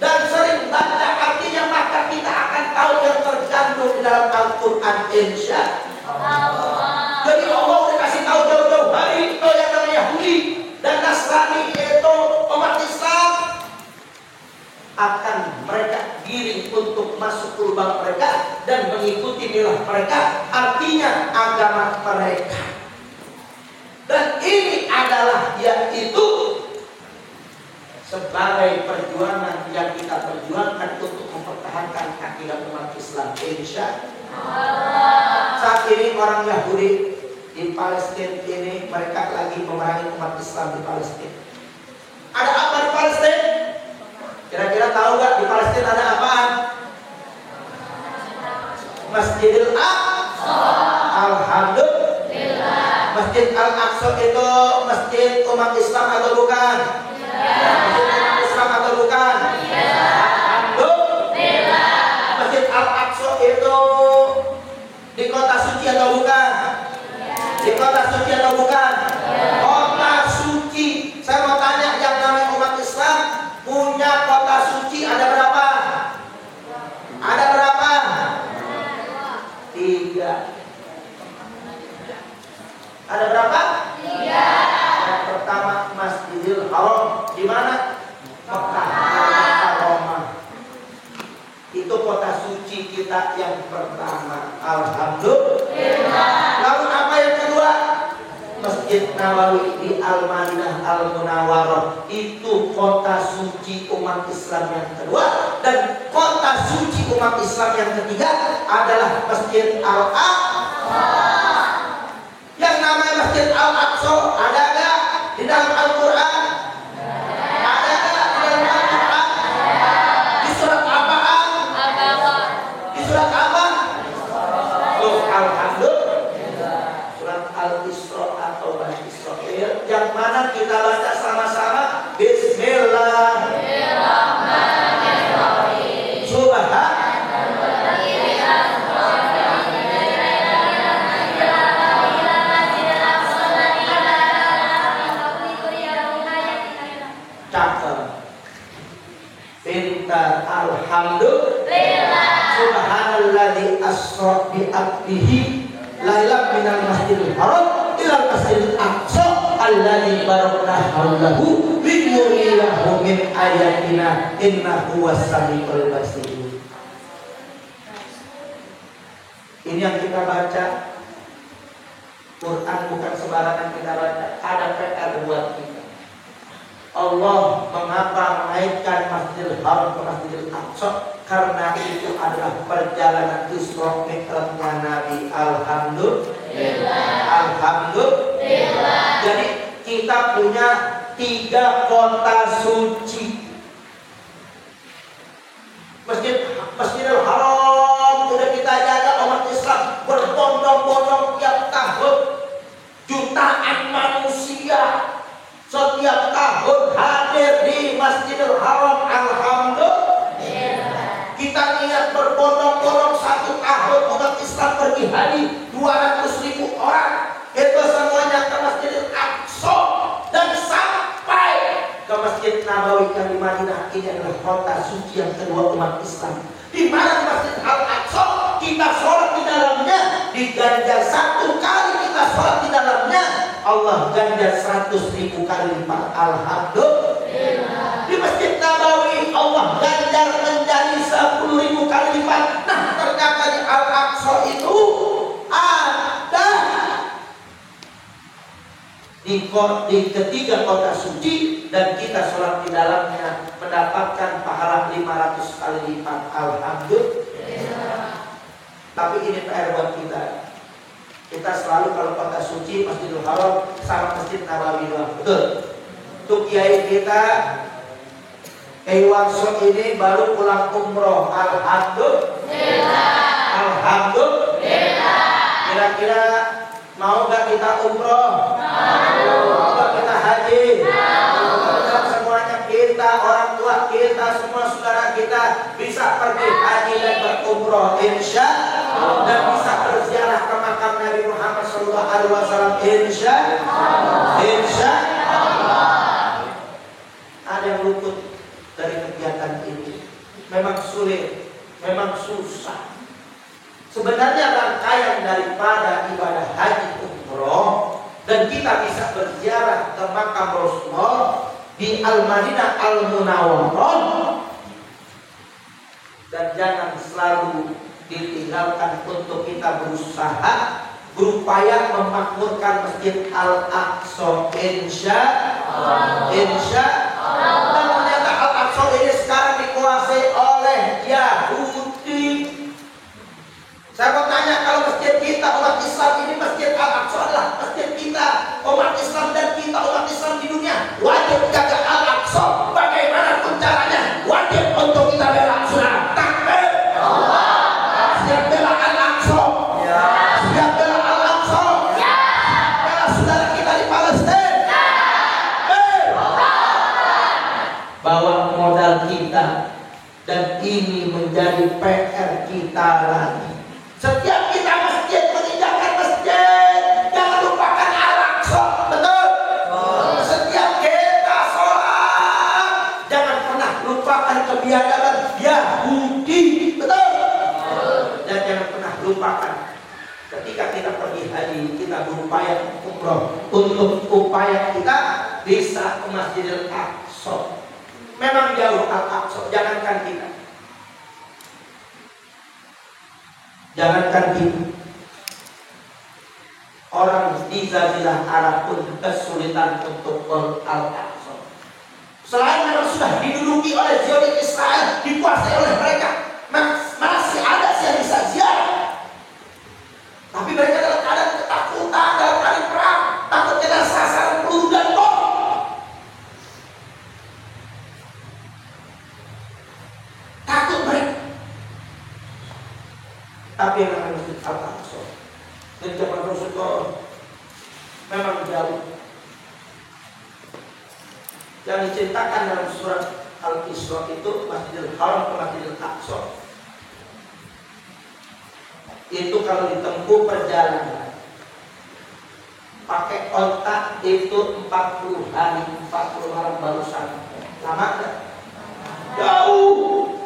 dan sering baca artinya, maka kita akan tahu yang terkandung di dalam Al-Quran, insya Allah. Jadi Allah udah kasih tahu jauh-jauh hari itu yang namanya Yahudi dan Nasrani, yaitu umat Islam, akan mereka giring untuk masuk ke lubang mereka dan mengikuti milah mereka, artinya agama mereka. Dan ini adalah yaitu sebagai perjuangan yang kita perjuangkan untuk mempertahankan akidah umat Islam, insya Allah. Saat ini orang Yahudi di Palestina ini, mereka lagi memerangi umat Islam di Palestina. Ada apa di Palestina? Kira-kira tahu gak di Palestina ada apaan? Masjidil Aqsa. Alhamdulillah. Masjid Al-Aqsa itu masjid umat Islam atau bukan? Masjid umat Islam atau bukan? Alhamdulillah. Masjid Al-Aqsa itu di kota suci atau bukan? Di kota suci atau bukan? Kota suci. Saya mau tanya, yang namanya umat Islam punya kota suci ada berapa? Ada berapa? 3. Ada berapa? 3. Yang pertama Masjidil Haram. Di mana? Mekah Al-Mukarramah. Itu kota suci kita yang pertama. Alhamdulillah. Lalu apa yang kedua? Masjid Nabawi di Al-Madinah Al-Munawwarah. Itu kota suci umat Islam yang kedua. Dan kota suci umat Islam yang ketiga adalah Masjid Al-Aqsa. Yang namanya Masjid Al-Aqsa ada gak di dalam Al-Quran? Ada gak di dalam Al-Quran? Di surat apaan? Di surat apa? Oh, Alhamdulillah. Surat Al-Isra atau Bani Israil, yang mana kita baca sama-sama Bismillahirrahmanirrahim. Subhanallah. Pintar, alhamdulillah. Subhanalladzi asra bi abdihi lailan minal masjidil haram ilal masjidil aqsa alladzi barakna haulahu linuriyahu min ayatina innahu was-sami'ul basir. Ini yang kita baca. Quran bukan sembarangan kita baca, ada PR buat kita. Allah mengapa mengaitkan Masjidil Haram ke Masjidil Aqsa? Karena itu adalah perjalanan Isra Mi'rajnya Nabi. Alhamdulillah. Alhamdulillah. Jadi kita punya 3 kota suci. Masjidil Haram sudah kita jaga, umat Islam berbondong-bondong tiap tahun. Jutaan manusia setiap tahun hadir di Masjidil Haram. Alhamdulillah. Kita niat berbondong-bondong 1 tahun umat Islam pergi haji 200.000 orang. Itu semuanya ke Masjidil Aqsa dan sampai ke Masjid Nabawi di Madinah. Ini adalah kota suci yang kedua umat Islam. Di mana Masjid Al-Aqsa kita sholat di dalamnya diganjar 1 kali kita sholat di dalamnya, Allah ganjar 100.000 kali lipat. Alhamdulillah. Di Masjid Nabawi Allah ganjar menjadi 10.000 kali lipat. Nah, ternyata di Al-Aqsa itu ada di ketiga kota suci, dan kita sholat di dalamnya mendapatkan pahala 500 kali lipat. Alhamdulillah. Tapi ini PR buat kita. Kita selalu kalau kota suci Masjidil Haram sama Masjid Nabawi doang. Betul. Untuk kiai kita Kiai Warso ini baru pulang umroh. Alhamdulillah. Alhamdulillah. Kira-kira mau gak kita umroh? Mau gak kita haji? Mau. Semuanya kita, orang tua kita, semua saudara kita bisa pergi haji dan berumroh insya Allah, dan bisa berziarah ke makam Nabi Muhammad SAW insya Allah. Ada yang luput dari kegiatan ini. Memang sulit, memang susah. Sebenarnya rangkaian daripada ibadah haji umroh dan kita bisa berziarah ke makam Rasulullah di Al-Madinah Al-Munawwarah, dan jangan selalu ditinggalkan untuk kita berusaha berupaya memakmurkan Masjid Al-Aqsa insya Allah. Dan ternyata Al-Aqsa ini sekarang dikuasai oleh Yahudi. Saya mau tanya, kalau masjid kita umat Islam ini, Masjid Al-Aqsa adalah masjid kita umat Islam, dan kita umat Islam di dunia wajib jaga Al-Aqsa. Bagaimanapun caranya wajib untuk kita bela. Sudah takbir, siap bela Al-Aqsa, siap bela Al-Aqsa, bela saudara kita di Palestina. Bawa modal kita, dan ini menjadi PR kita lagi. Setiap kita masjid, meninggalkan masjid, jangan lupakan Al-Aqsa. Betul? Setiap kita sholat, jangan pernah lupakan kebiadaban Yahudi. Betul? Dan jangan pernah lupakan ketika kita pergi haji, kita berupaya umroh, untuk upaya kita bisa ke Masjidil Aqsa. Memang jauh Al-Aqsa, jangankan kita. Jangankan kita, orang di Jazirah Arab pun kesulitan untuk ke Al-Aqsa. Selain memang sudah diduduki oleh Zionis Israel, dikuasai oleh mereka, masih ada yang bisa ziarah. Tapi mereka dalam keadaan ketakutan, dalam keadaan perang, takut kena sasaran peluru dan bom. Takut mereka. Tapi yang namanya Masjid Al-Aqsa dan zaman Rasulullah memang jauh. Yang diceritakan dalam surat Al-Isra itu Masjidil Haram ke Masjidil Aqsa itu kalau ditempuh perjalanan pakai otak itu 40 hari 40 malam baru sampai. Lama kan? Jauh.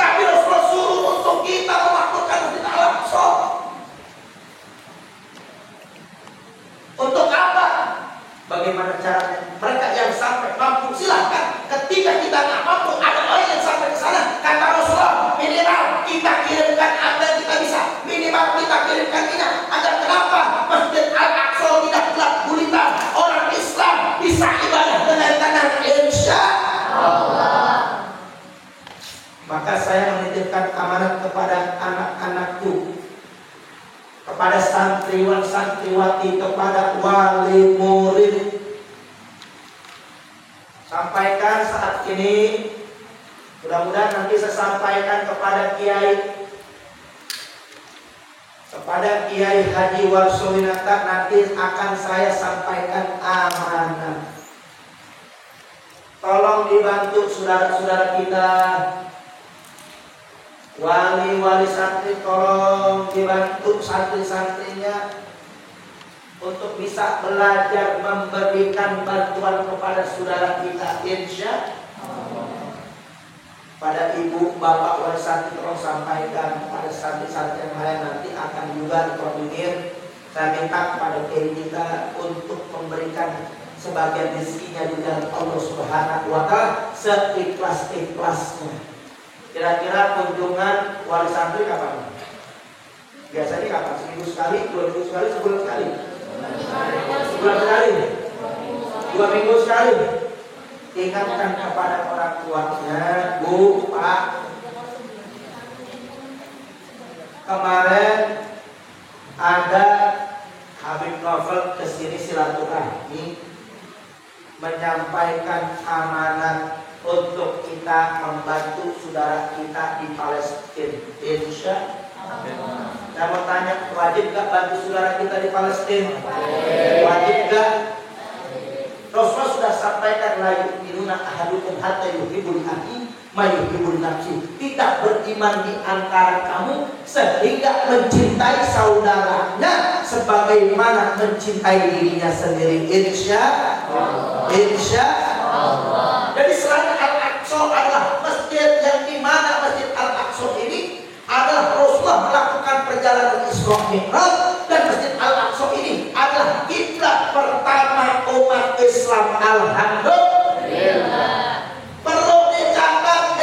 Tapi Rasulullah suruh untuk kita melakukan Masjid Al-Aqsa. Untuk apa? Bagaimana caranya? Mereka yang sampai mampu silahkan. Ketika kita nggak mampu, ada orang yang sampai ke sana. Kata Rasulullah, minimal kita kirimkan apa yang kita bisa. Minimal kita kirimkan ini. Agar kenapa? Masjid Al-Aqsa tidak gelap gulita. Orang Islam bisa ibadah dengan tenang insya Allah. Maka saya menitipkan amanat kepada anak-anakku, kepada santriwan santriwati, kepada wali murid. Sampaikan saat ini, mudah-mudahan nanti saya sampaikan kepada Kiai, kepada Kiai Haji Warsuwinata, nanti akan saya sampaikan amanat. Tolong dibantu saudara-saudara kita, wali-wali santri, tolong dibantu santri-santrinya untuk bisa belajar memberikan bantuan kepada saudara kita insya Allah. Pada ibu, bapak, wali santri tolong sampaikan pada santri-santri yang lain, nanti akan juga dikoordinir. Saya minta kepada kiai kita untuk memberikan sebagian rezekinya di dalam Allah Subhanahu wa Ta'ala seikhlas-ikhlasnya. Kira-kira kunjungan wali santri kapan? Biasanya kapan? Seminggu sekali, 2 minggu sekali, sebulan sekali? Sebulan sekali? 2 minggu sekali? Ingatkan kepada orang tuanya, Bu, Pak. Kemarin ada Habib Novel kesini silaturahmi, menyampaikan amanat untuk kita membantu saudara kita di Palestina. Insya Allah. Saya mau tanya, wajib gak bantu saudara kita di Palestina? Wajib gak? Rasulullah sudah sampaikan la yu'minuna ahadukum hatta yuhibbul akhi ma yuhibbul nafsi. Tidak beriman di antara kamu sehingga mencintai saudaranya sebagaimana mencintai dirinya sendiri. Insya Allah. Jadi selain Al-Aqsa adalah masjid yang dimana Masjid Al-Aqsa ini adalah Rasulullah melakukan perjalanan Isra Mi'raj, dan Masjid Al-Aqsa ini adalah kiblat pertama umat Islam. Alhamdulillah. Perlu dicatat,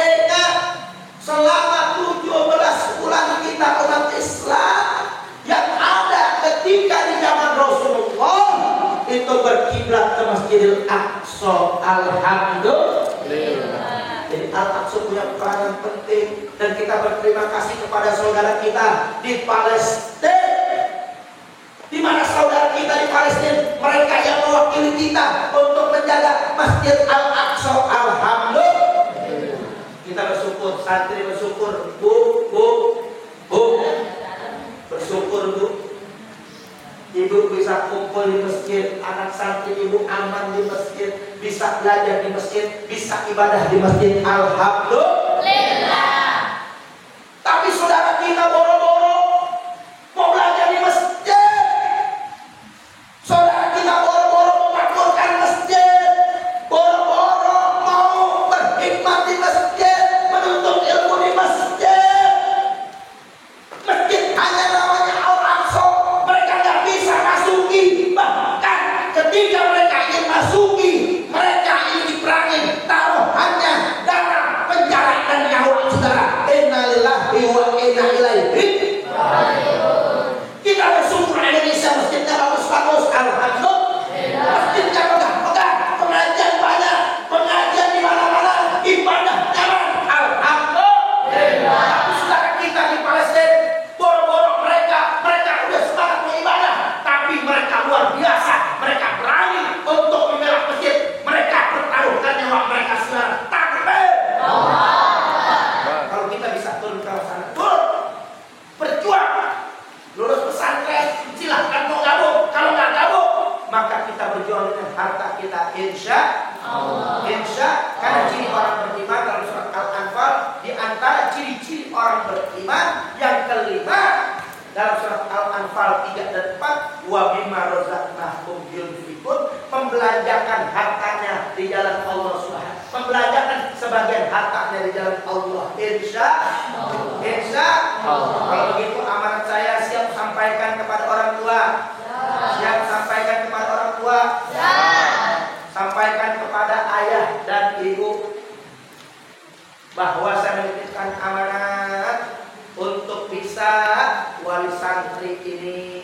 selama 17 bulan kita umat Islam yang ada ketika di zaman Rasulullah itu berkiblat ke Masjidil Aqsa. Alhamdulillah. Jadi Al-Aqsa punya peranan penting, dan kita berterima kasih kepada saudara kita di Palestina, di mana saudara kita di Palestina mereka yang mewakili kita untuk menjaga Masjid Al-Aqsa. Alhamdulillah. Kita bersyukur, santri bersyukur, bu, bersyukur bu. Ibu bisa kumpul di masjid, anak santri ibu aman di masjid, bisa belajar di masjid, bisa ibadah di masjid. Alhamdulillah. Tapi saudara kita boro-boro mau belajar di masjid, saudara kita boro-boro memakmurkan masjid, boro-boro mau berkhidmat di masjid, menuntut ilmu di masjid. Masjid hanya namanya Al-Aqsa, mereka nggak bisa masuki. Bahkan ketika mereka ingin masuki, mereka ingin diperangi, taruhannya dalam penjara dan nyawa saudara. Innalillahi wa inna ilaihi raji'un. Kita bersyukur Indonesia masjidnya bagus-bagus. Alhamdulillah. Masjidnya megah-megah, pengajian banyak, pengajian di mana-mana, ibadah nyaman. Alhamdulillah. Tapi saudara kita di Palestina, boro-boro mereka udah semangat beribadah, tapi mereka luar biasa. Mereka berani untuk membela masjid. Mereka pertaruhkan nyawa mereka saudara. Takbir. Kalau kita bisa turun ke sana, berjuang, lulus pesantren, silahkan mau gabung. Kalau nggak gabung, maka kita berjuang dengan harta kita. Insya Allah. Karena ciri orang beriman dalam surat Al-Anfal, di antara ciri-ciri orang beriman yang kelima dalam surat Al-Anfal 3 dan 4, wa bimma razaqnahum yunfiqun, membelanjakan hartanya di jalan Allah Subhanahu, membelanjakan sebagian hartanya di jalan Allah. Insya Allah. Kalau begitu amanat saya siap sampaikan kepada orang tua. Siap sampaikan kepada orang tua. Sampaikan kepada ayah dan ibu bahwa saya menitipkan amanat untuk bisa wali santri ini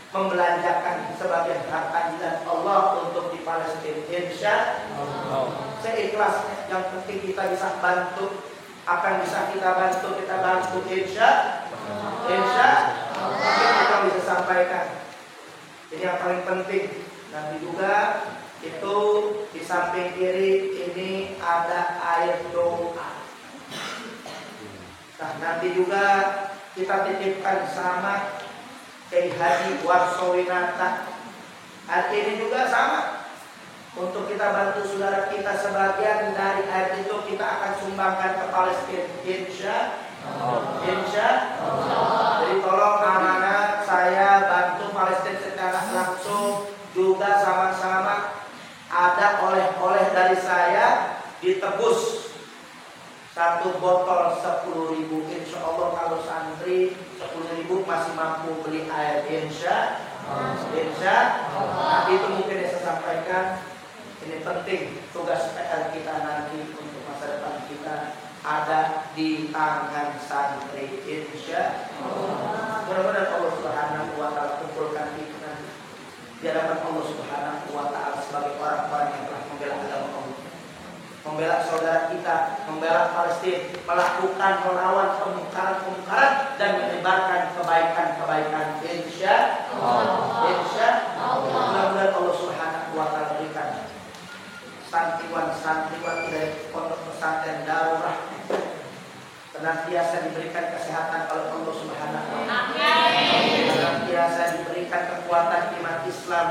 membelanjakan sebagian harta jalan Allah untuk di Palestina. Insya Allah. Seikhlasnya, yang penting kita bisa bantu. Apa yang bisa kita bantu, kita bantu. Insya Allah. Kita bisa sampaikan. Ini yang paling penting. Nanti juga itu di samping kiri ini ada air doa. Nah, nanti juga kita titipkan sama Kiai Haji Warsowinata. Hari ini juga sama, untuk kita bantu saudara kita, sebagian dari air itu kita akan sumbangkan ke Palestina. Insya Allah. Jadi tolong amanat saya bantu Palestina secara langsung, juga sama-sama ada oleh-oleh dari saya ditebus 1 botol 10.000. Insya Allah kalau santri 10.000 masih mampu beli air. Insya Allah. Itu mungkin yang saya sampaikan. Ini penting, tugas PR kita nanti untuk masa depan kita ada di tangan santri. Insya Allah. Mudah-mudahan Allah Subhanahu wa Ta'ala kumpulkan kita di hadapan Allah Subhanahu wa Ta'ala sebagai orang-orang yang telah membela agama Allah, membela saudara kita, membela Palestina, melawan kemungkaran-kemungkaran dan menyebarkan kebaikan-kebaikan. Insya Allah. Mudah-mudahan Allah Subhanahu wa Ta'ala berikan santriwan dari pondok pesantren Darul Rahmah senantiasa diberikan kesehatan oleh Allah Subhanahu wa Ta'ala, senantiasa diberikan kekuatan iman Islam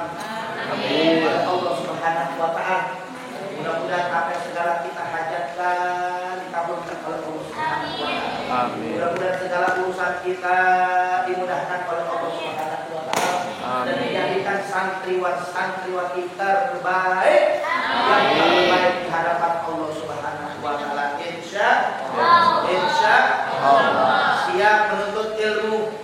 oleh Allah Subhanahu Subhanahu wa taala. Mudah-mudahan apa yang segala kita hajatkan dikabulkan oleh Allah Subhanahu wa taala. Amin. Mudah-mudahan segala urusan kita dimudahkan oleh Allah Subhanahu wa taala dan dijadikan santriwan-santriwan terbaik yang terbaik di hadapan Allah Subhanahu wa taala. Insya Allah. Siap menuntut ilmu.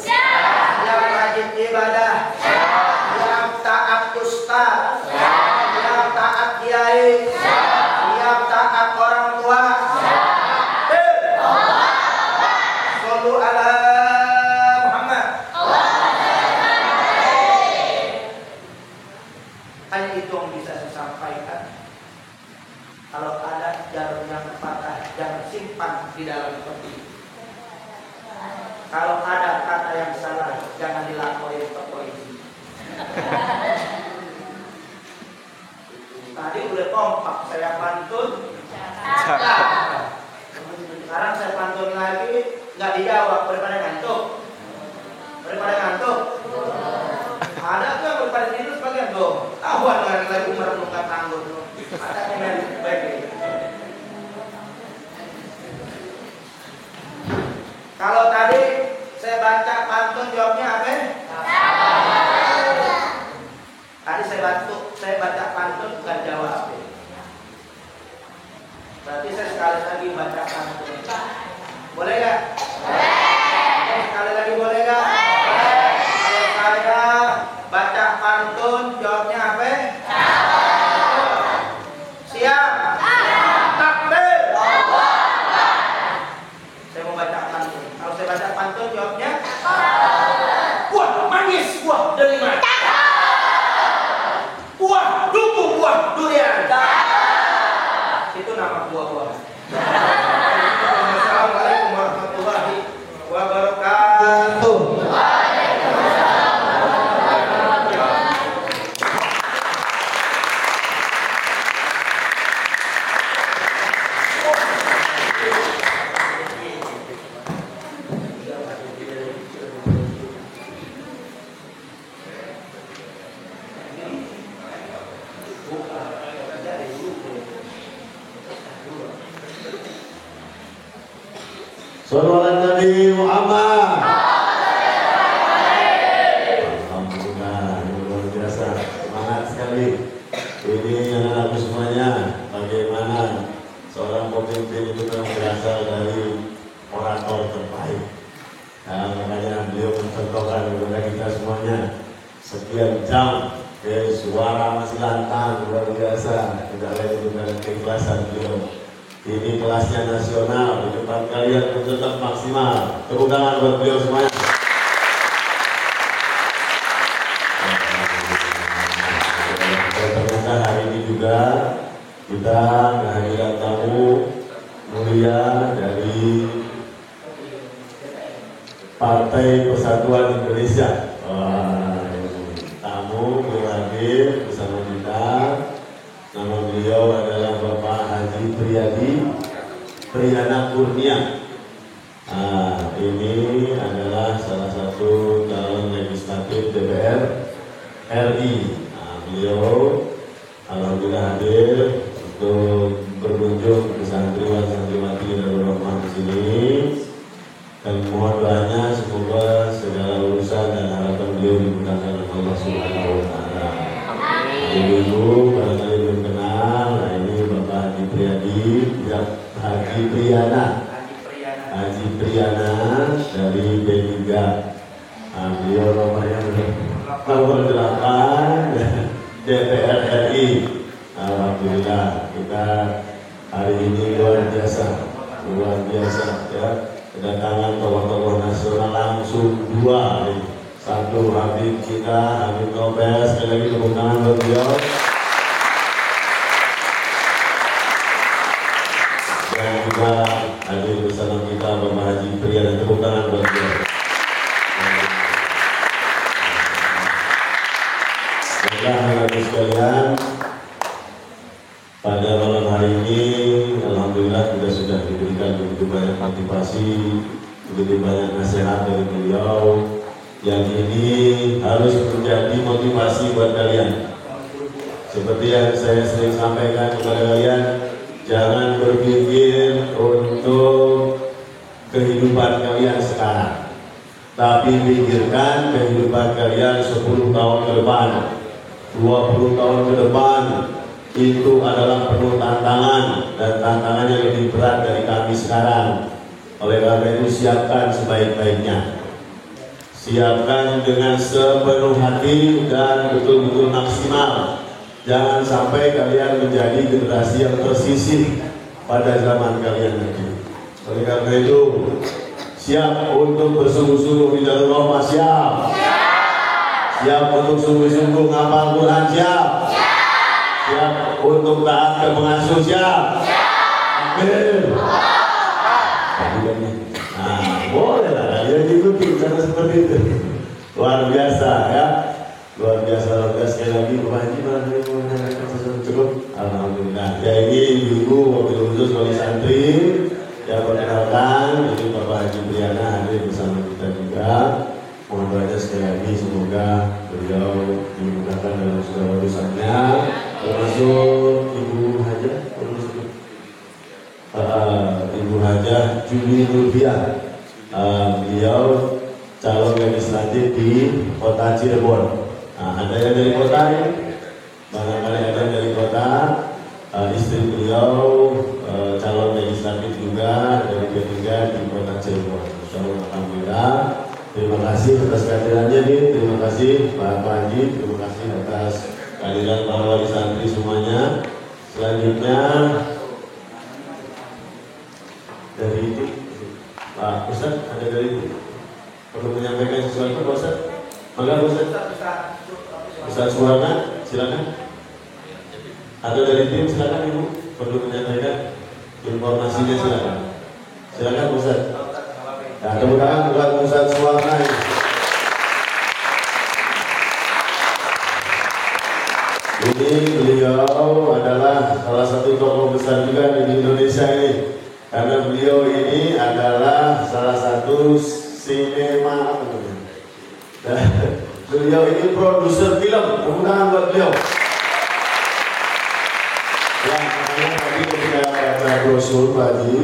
Siap rajin ibadah. Siap taat ustaz. Siap taat kiai. Siap taat orang tua. Sallu ala Muhammad. Hanya itu yang bisa saya sampaikan. Kalau ada jarum yang patah, jangan simpan di dalam peti. Kalau ada kata yang salah, jangan dilaporin ke polisi. Tadi udah kompak, saya pantun. Sekarang saya pantun lagi, nggak dijawab, daripada ngantuk. Ada tuh yang daripada tidur sebagian tuh. Tahuan lagi merenungkan tanggung. Ada yang baik. Kalau tadi saya baca pantun jawabnya apa? Tadi saya baca pantun bukan jawab. Berarti saya sekali lagi baca pantun. Boleh nggak? Sekali lagi boleh nggak? Kalau saya baca pantun jawabnya apa? Siap. Takbir. Saya mau baca pantun. Kalau saya baca pantun jawabnya buah manis, buah delima. Buah duku, buah durian. Itu nama buah-buah. Assalamualaikum warahmatullahi wabarakatuh. Sallallahu Nabi Muhammad. Alhamdulillah, luar biasa, semangat sekali. Ini anak-anakku semuanya, bagaimana seorang pemimpin itu kan berasal dari orator terbaik. Nah, makanya beliau mencontohkan kepada kita semuanya. Sekian jam, suara masih lantang, luar biasa. Tidak lain dengan keikhlasan beliau. Ini kelasnya nasional, di depan kalian tetap maksimal. Tepuk tangan buat beliau semuanya. Ternyata hari ini juga kita kehadiran tamu mulia dari Partai Persatuan Indonesia. Tamu beliau hadir bersama kita. Nama beliau adalah Bapak Haji Priyana Kurnia. Ini adalah salah satu calon legislatif DPR RI. Beliau alhamdulillah hadir untuk berkunjung ke santriwan-santriwati Darul Rahmah di sini. Dan mohon doanya semoga segala urusan dan harapan beliau dimudahkan oleh Allah Subhanahu wa taala. Ibu-ibu barangkali belum kenal, nah ini Bapak Haji Priyana dari B3. Beliau nomornya nomor 8 DPR RI. Alhamdulillah kita hari ini luar biasa ya, kedatangan tokoh-tokoh nasional langsung dua. Satu Habib kita, Habib Nobel, sekali lagi tepuk tangan buat beliau. Dan juga hadir bersama kita Bapak Haji Priyana, tepuk tangan buat beliau. Baiklah, sekalian, pada malam hari ini, alhamdulillah kita sudah diberikan begitu banyak motivasi, begitu banyak nasihat dari beliau. yang ini harus menjadi motivasi buat kalian. Seperti yang saya sering sampaikan kepada kalian, jangan berpikir untuk kehidupan kalian sekarang, tapi pikirkan kehidupan kalian 10 tahun ke depan, 20 tahun ke depan. Itu adalah penuh tantangan, dan tantangannya lebih berat dari kami sekarang. Oleh karena itu siapkan sebaik-baiknya, siapkan dengan sepenuh hati dan betul-betul maksimal. Jangan sampai kalian menjadi generasi yang tersisih pada zaman kalian nanti. Oleh karena itu, siap untuk bersungguh-sungguh di dalam Roma, siap. Siap untuk sungguh-sungguh ngapal Quran, siap. Siap untuk taat ke pengasuh, siap. Amin. Nah, boleh lah kalian ikuti cara seperti itu. Luar biasa ya. Luar biasa. Sekali lagi Bapak Haji cukup. Alhamdulillah. Ya, ini ibu wakil khusus wali santri yang perkenalkan, ini Bapak Haji Priana hadir bersama kita juga. Mohon doanya sekali lagi, semoga beliau dimudahkan dalam segala urusannya, termasuk Ibu Hajah, Ibu Hajah Juli Nurbiah. Beliau calon legislatif di Kota Cirebon. Ada yang dari kota ini, barangkali ada yang dari kota. Istri beliau calon legislatif juga dari P3 di Kota Cirebon. Alhamdulillah. Terima kasih atas kehadirannya nih. Terima kasih Pak Haji. Terima kasih atas kehadiran para wali santri semuanya. Selanjutnya dari itu Pak Ustadz, ada dari itu perlu menyampaikan sesuatu Pak Ustadz? Maka Ustadz Suwarna, silakan. Ada dari tim, silakan Ibu, perlu menyampaikan informasinya, silakan. Silakan Ustadz. Nah, tepuk tangan buat Ustadz Suwarna. Ini beliau adalah salah satu tokoh besar juga di Indonesia ini, karena beliau ini adalah salah satu sinema. Beliau ini produser film. Tepuk tangan buat beliau. Yang makanya tadi ketika baca brosur tadi,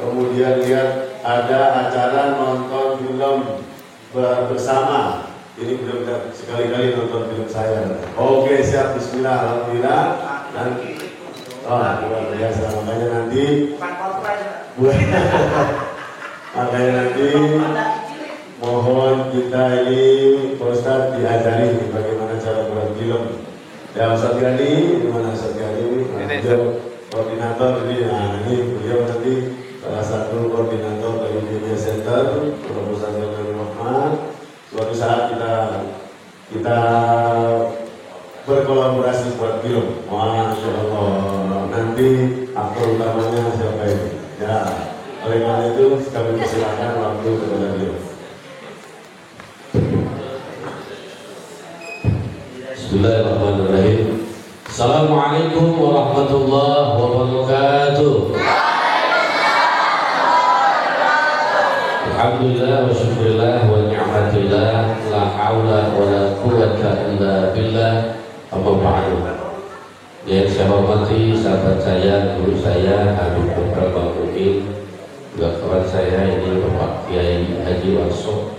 kemudian lihat ada acara nonton film bersama. Ini benar-benar sekali-kali nonton film saya. Oke, siap. Bismillah. Alhamdulillah. Nanti, luar biasa. Makanya nanti mohon kita ini Pak Ustadz diajari bagaimana cara buat film. Ya, Ustadz Gani, gimana Ustadz Gani? Beliau koordinator ini. Nah, ini beliau nanti salah satu koordinator dari Media Center, Profesor Dr. Muhammad. Suatu saat kita berkolaborasi buat film. Masya Allah. Nanti aktor utamanya siapa ini? Ya, oleh karena itu kami persilakan waktu kepada beliau. Bismillahirrahmanirrahim. Assalamualaikum warahmatullahi wabarakatuh. Alhamdulillah wa syukurillah wa ni'matillah, la hawla wa la quwwata illa billah. Amma ba'du. Yang saya hormati sahabat saya, guru saya Habib Dr. Bangkukin, juga kawan saya ini Bapak Kiai Haji Warso,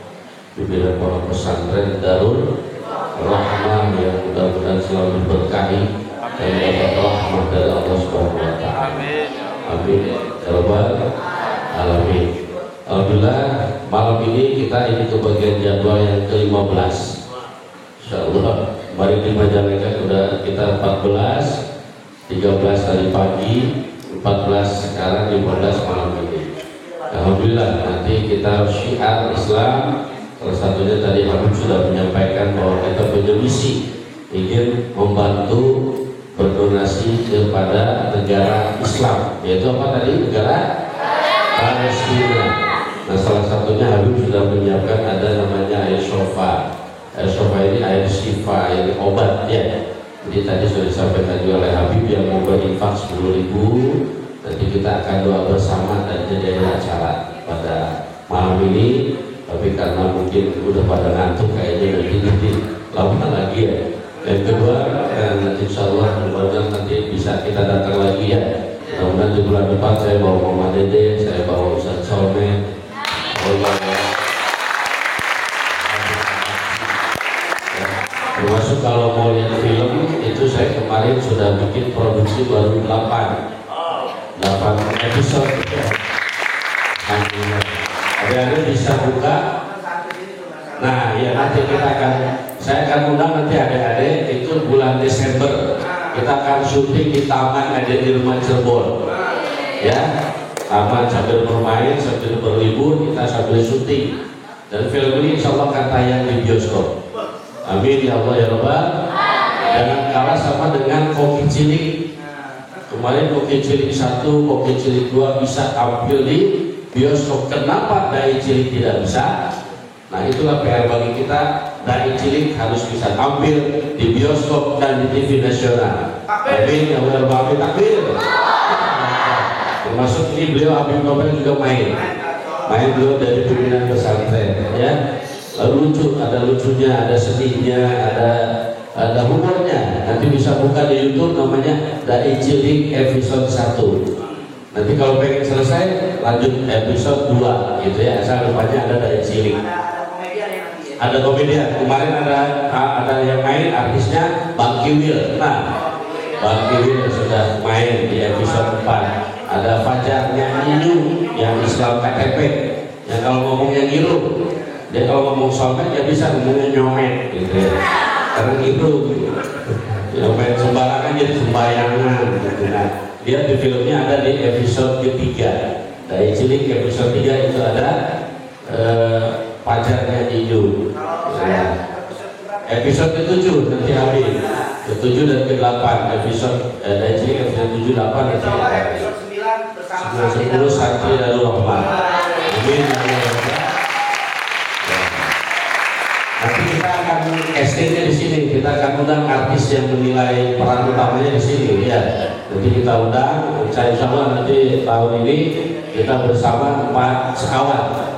pimpinan pondok pesantren Darul Rahmah yang mudah-mudahan selalu diberkahi dan dapat rahmat dari Allah Subhanahu wa taala. Amin. Ya rabbal alamin. Alhamdulillah, malam ini kita ini ke bagian jadwal yang ke-15. Insyaallah, kemarin di Majalengka sudah kita 14, 13 tadi pagi, 14 sekarang, 15 malam ini. Alhamdulillah, nanti kita syiar Islam. Salah satunya tadi Habib sudah menyampaikan bahwa kita punya misi ingin membantu berdonasi kepada negara Islam, yaitu apa tadi? Negara Palestina. Nah, salah satunya Habib sudah menyiapkan ada namanya air sofa. Air sofa ini air syifa, air obat ya. Jadi tadi sudah disampaikan juga oleh Habib yang mau berinfak 10.000. Nanti kita akan doa bersama dan jadi acara pada malam ini. tapi karena mungkin udah pada ngantuk kayaknya nanti lama lagi ya. Yang kedua, insya Allah mudah-mudahan nanti bisa kita datang lagi ya. Mudah-mudahan di bulan depan saya bawa Mama Dede, saya bawa Ustaz Solme, termasuk kalau mau lihat film itu saya kemarin sudah bikin produksi baru 8 episode. Ada bisa buka. Nah ya nanti saya akan undang nanti adik-adik itu bulan Desember kita akan syuting di taman ada di rumah Cirebon ya, taman sambil bermain sambil berlibur kita sambil syuting, dan film ini insya Allah akan tayang di bioskop. Amin ya Allah ya Rabbal. Jangan kalah sama dengan Koki Cilik. Kemarin Koki Cilik 1, Koki Cilik 2 bisa tampil di bioskop. Kenapa Dai Cilik tidak bisa? Nah itulah PR bagi kita. Dai Cilik harus bisa tampil di bioskop dan di TV nasional. Amin ya Allah ya takbir. Termasuk ini beliau Habib Nobel juga main beliau dari pimpinan pesantren ya. Lucu, ada lucunya, ada sedihnya, ada humornya. Nanti bisa buka di YouTube namanya Dai Cilik episode 1. Nanti kalau pengen selesai lanjut episode 2 gitu ya. Asal rupanya ada Dai Cilik. Ada komedian. Kemarin ada yang main artisnya Bang Kiwil. Nah, Bang Kiwil sudah main di episode 4. Ada Fajarnya Ninu yang Islam KTP. Yang kalau ngomongnya ngilu. Dia kalau ngomong somet dia bisa ngomongnya nyomet gitu ya. Karena ngilu gitu. Nyomet sembarangan jadi sembayangan gitu. Nah, dia di filmnya ada di episode ketiga. Dai Cilik episode 3 itu ada Pacarnya Ninu. Nah, episode ke-7 nanti habis. Ke-7 dan ke-8 episode Dai Cilik episode 7 8 nanti episode 9 bersama 10 Santri Darul Rahman. Amin. Nanti kita akan castingnya di sini. Kita akan undang artis yang menilai peran utamanya di sini ya. Nanti kita undang. Insya Allah nanti tahun ini kita bersama 4 sekawan.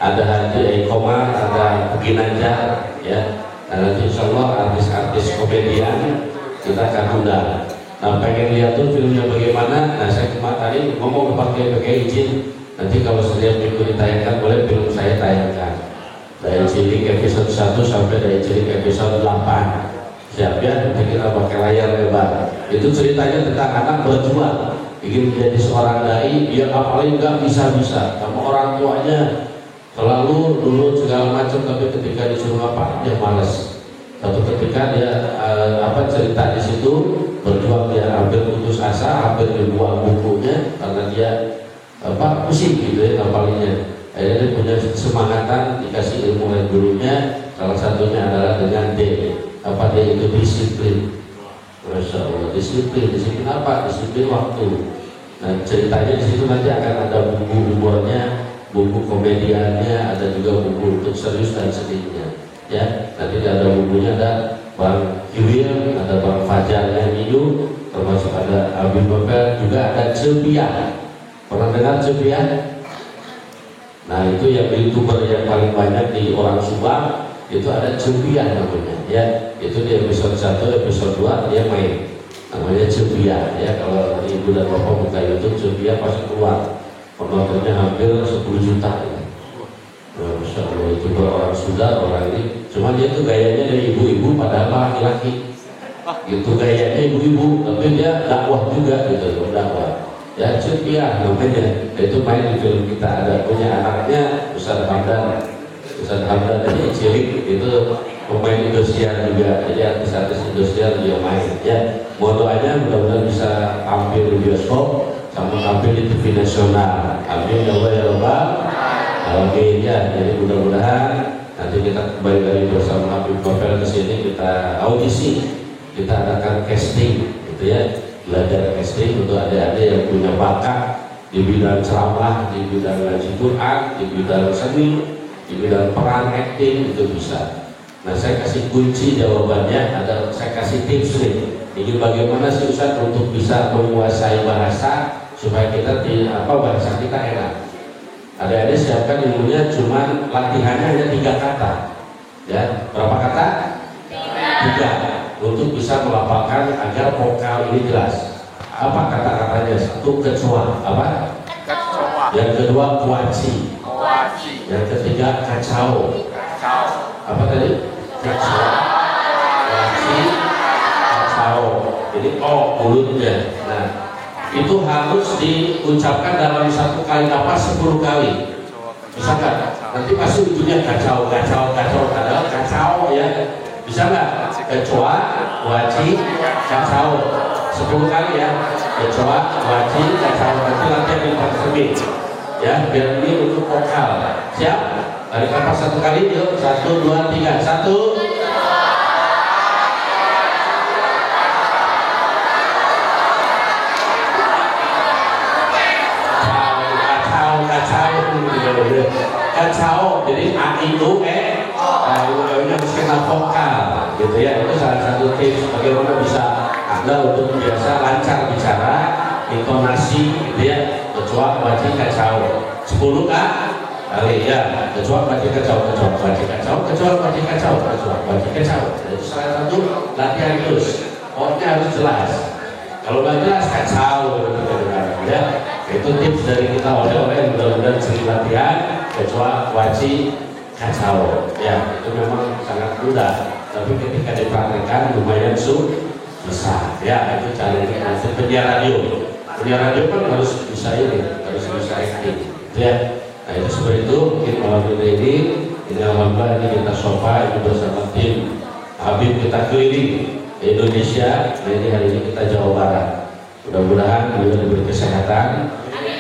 Ada Haji Komar, ada Ginanjar ya. Nah, nanti insya Allah artis-artis komedian kita akan undang. Nah pengen lihat tuh filmnya bagaimana. Nah saya kemarin tadi ngomong pakai izin. Nanti kalau setiap minggu ditayangkan boleh film saya tayangkan. Dai Cilik episode 1 sampai Dai Cilik episode 8. Siap ya, nanti kita pakai layar lebar. Itu ceritanya tentang anak berjuang ingin menjadi seorang dai, dia apalagi nggak bisa-bisa sama orang tuanya selalu dulu segala macam, tapi ketika disuruh apa dia malas. Satu ketika dia cerita di situ berjuang, dia hampir putus asa, hampir dibuang bukunya karena dia pusing gitu ya ngapalinnya. Akhirnya dia punya semangatan, dikasih ilmu oleh gurunya, salah satunya adalah dengan dia itu disiplin. Masya Allah, disiplin apa? Disiplin waktu. Nah ceritanya di situ nanti akan ada buku humornya, buku komediannya, ada juga buku untuk serius dan sedihnya. Ya, nanti ada bukunya, ada Bang Kiwil, ada Bang Fajarnya Ninu, termasuk ada Habib Nobel, juga ada Cepiah. Pernah dengar Cepiah? Nah itu yang youtuber yang paling banyak di orang Subang itu ada Cepiah namanya ya. Itu di episode 1, episode 2 dia main namanya Cepiah ya. Kalau ibu dan bapak buka YouTube Cepiah pasti keluar, penontonnya hampir 10 juta ya. Nah, Masya Allah, itu orang Sunda, orang ini cuma dia tuh gayanya dari ibu-ibu padahal laki-laki gitu, gayanya ibu-ibu tapi dia dakwah juga gitu, dakwah ya. Cepiah namanya, itu main di film kita, ada punya anaknya Ustaz Hamdan ini Cilik, itu pemain industrial juga, jadi artis-artis industrial dia main ya. Mohon doanya mudah-mudahan bisa tampil di bioskop sama tampil di TV nasional. Amin ya Allah ya Rabbal alamin ya. Jadi mudah-mudahan nanti kita kembali lagi bersama Habib Nobel ke sini, kita audisi, kita adakan casting gitu ya. Belajar casting untuk adik-adik yang punya bakat di bidang ceramah, di bidang ngaji Quran, di bidang seni, di bidang peran acting, itu bisa. Nah saya kasih kunci jawabannya, saya kasih tips nih. Ini bagaimana sih Ustaz untuk bisa menguasai bahasa supaya kita bahasa kita enak. Adik-adik siapkan ilmunya, cuma latihannya hanya 3 kata. Ya, berapa kata? 3. Untuk bisa melafalkan agar vokal ini jelas. Apa kata-katanya? 1, kecoa. Apa? Kecoa. Yang kedua, kuaci. Kuaci. Yang ketiga, kacau. Kacau. Apa tadi? Kacau. Kuaci, kacau. Ini mulutnya. Nah, itu harus diucapkan dalam satu kali napas 10 kali. Misalkan nanti pasti ujungnya kacau, kacau, kacau, padahal kacau ya. Bisa nggak? Kecoa, kuaci, kacau. 10 kali ya. Kecoa, kuaci, kacau. Nanti latihan di cermin. Ya, biar ini untuk vokal. Siap? Tarik nafas 1 kali, yuk. 1, 2, 3. 1. Kacau, jadi A itu ini harus kena vokal, gitu ya. Itu salah satu tips bagaimana bisa Anda untuk biasa lancar bicara, intonasi, gitu ya. Kecoa, kuaci, kacau. 10 kali ya. Kecoa, kuaci, kacau, kecoa, kuaci, kacau, kecoa, kuaci, kacau, kecoa, kuaci, kacau. Itu salah satu latihan terus. Pokoknya harus jelas. Kalau nggak jelas kacau, ya. Itu tips dari kita oleh mudah-mudahan sering latihan. Kecoa, kuaci, kacau. Ya, itu memang sangat mudah. Tapi ketika dipraktekkan lumayan susah. Ya, itu challenge untuk penyiar radio. Penyiar radio kan harus bisa harus bisa acting. Ya, nah itu seperti itu. Mungkin malam ini alhamdulillah ini kita sofa ini bersama tim Habib kita keliling Indonesia. Jadi hari ini kita Jawa Barat. Mudah-mudahan beliau diberi kesehatan,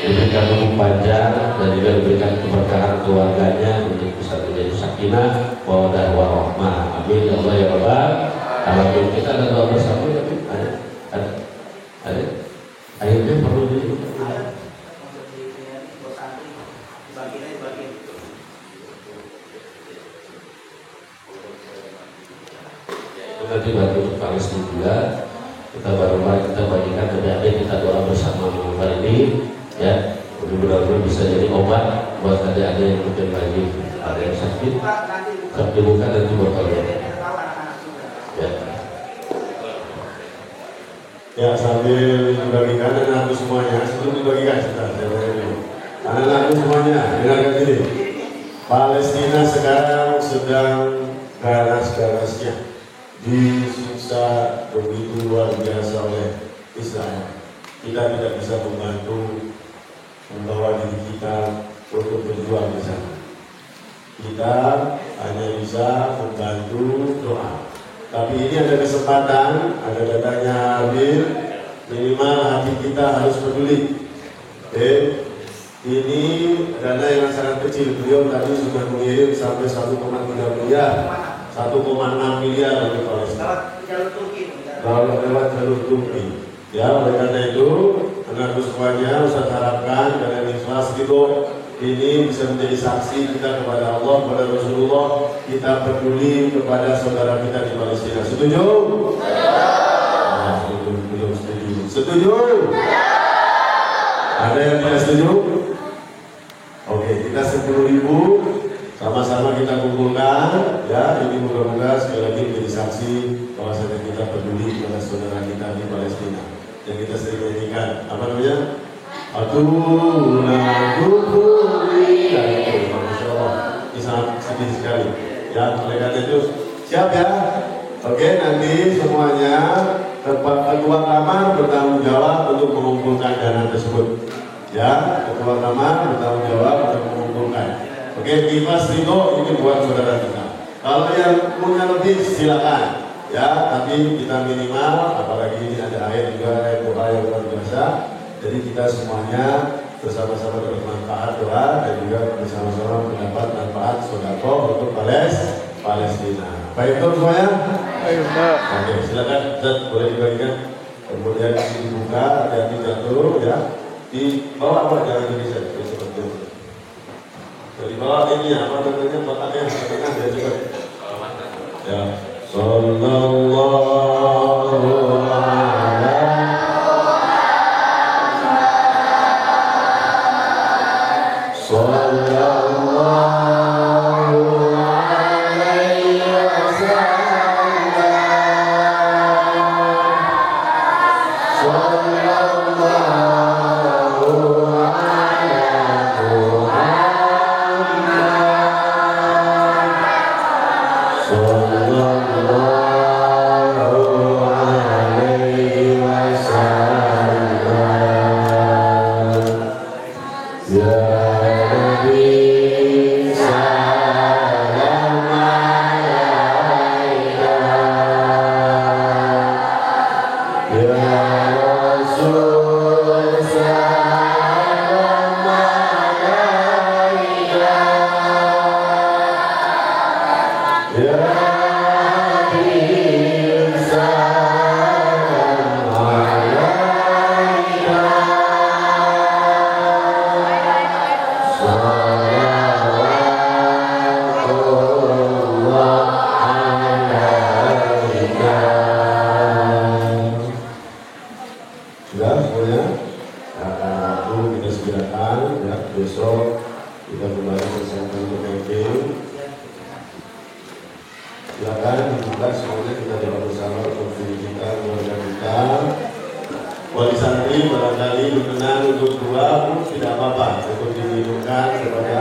diberikan umur panjang, dan juga diberikan keberkahan keluarganya untuk bisa menjadi sakinah, mawaddah warahmah. Amin ya Allah ya Rabbal alamin. Kita ada doa bersama, tapi ada akhirnya perlu di itu nanti bantu untuk Palestina juga. Kita baru-baru kita bagikan adik-adik, kita doa bersama malam ini ya, mudah-mudahan bisa jadi obat buat adik-adik yang mungkin lagi ada yang sakit, terbuka dan dibuka ya. Ya, sambil dibagikan anak-anakku semuanya, sebelum dibagikan anak-anakku semuanya, dengarkan ini. Palestina sekarang sedang ganas-ganasnya disiksa begitu luar biasa oleh Israel. Kita tidak bisa membawa diri kita untuk berjuang di sana. Kita hanya bisa membantu doa. Tapi ini ada kesempatan, ada datanya Habib, minimal hati kita harus peduli. Ini dana yang sangat kecil. Beliau tadi sudah mengirim sampai 1,3 miliar. 1,6 miliar untuk Palestina. Kalau lewat jalur Turki. Ya, oleh karena itu, anak semuanya Ustaz harapkan kalian ikhlas gitu. Ini bisa menjadi saksi kita kepada Allah, kepada Rasulullah. Kita peduli kepada saudara kita di Palestina. Setuju? Nah, belum setuju. Setuju? Ada yang tidak setuju? Oke, kita 10.000. Sama-sama kita kumpulkan, ya, ini mudah-mudahan sekali lagi menjadi saksi bahwasanya kita peduli kepada saudara kita di Palestina. Yang kita sering nyanyikan, apa namanya? Masya Allah, ini sangat sedih sekali. Ya, oleh karena itu, siap ya? Oke, nanti semuanya ketua kamar bertanggung jawab untuk mengumpulkan dana tersebut. Ya, ketua kamar bertanggung jawab untuk mengumpulkan. Oke, Kipas Rino ini buat saudara kita. Kalau yang punya lebih silakan, ya. Tapi kita minimal, apalagi ini ada air juga, air doa yang luar biasa. Jadi kita semuanya bersama-sama bermanfaat doa dan juga bersama-sama mendapat manfaat sodako untuk Palestina. Baik dong semuanya? Ayo Mbak. Oke, silakan Ustaz, boleh dibagikan. Kemudian dibuka, hati-hati jatuh, ya. Di bawah jangan di seperti itu. Dari bawah ini apa namanya kotaknya setengah dia juga. Ya. Sallallahu alaihi Sallallahu alaihi wasallam. Sallallahu ala Muhammad. Sallallahu alaihi wasallam. Ya Nabi salam alaika, ya Rasul salam alaika, ya Habib salam alaika. Sudah semuanya, akan waktu kita segerakan ya, besok kita kembali bersama untuk camping. Silakan dibuka semuanya, kita doa bersama untuk diri kita, keluarga kita. Wali santri barangkali berkenan untuk doa pun tidak apa-apa, untuk diminumkan kepada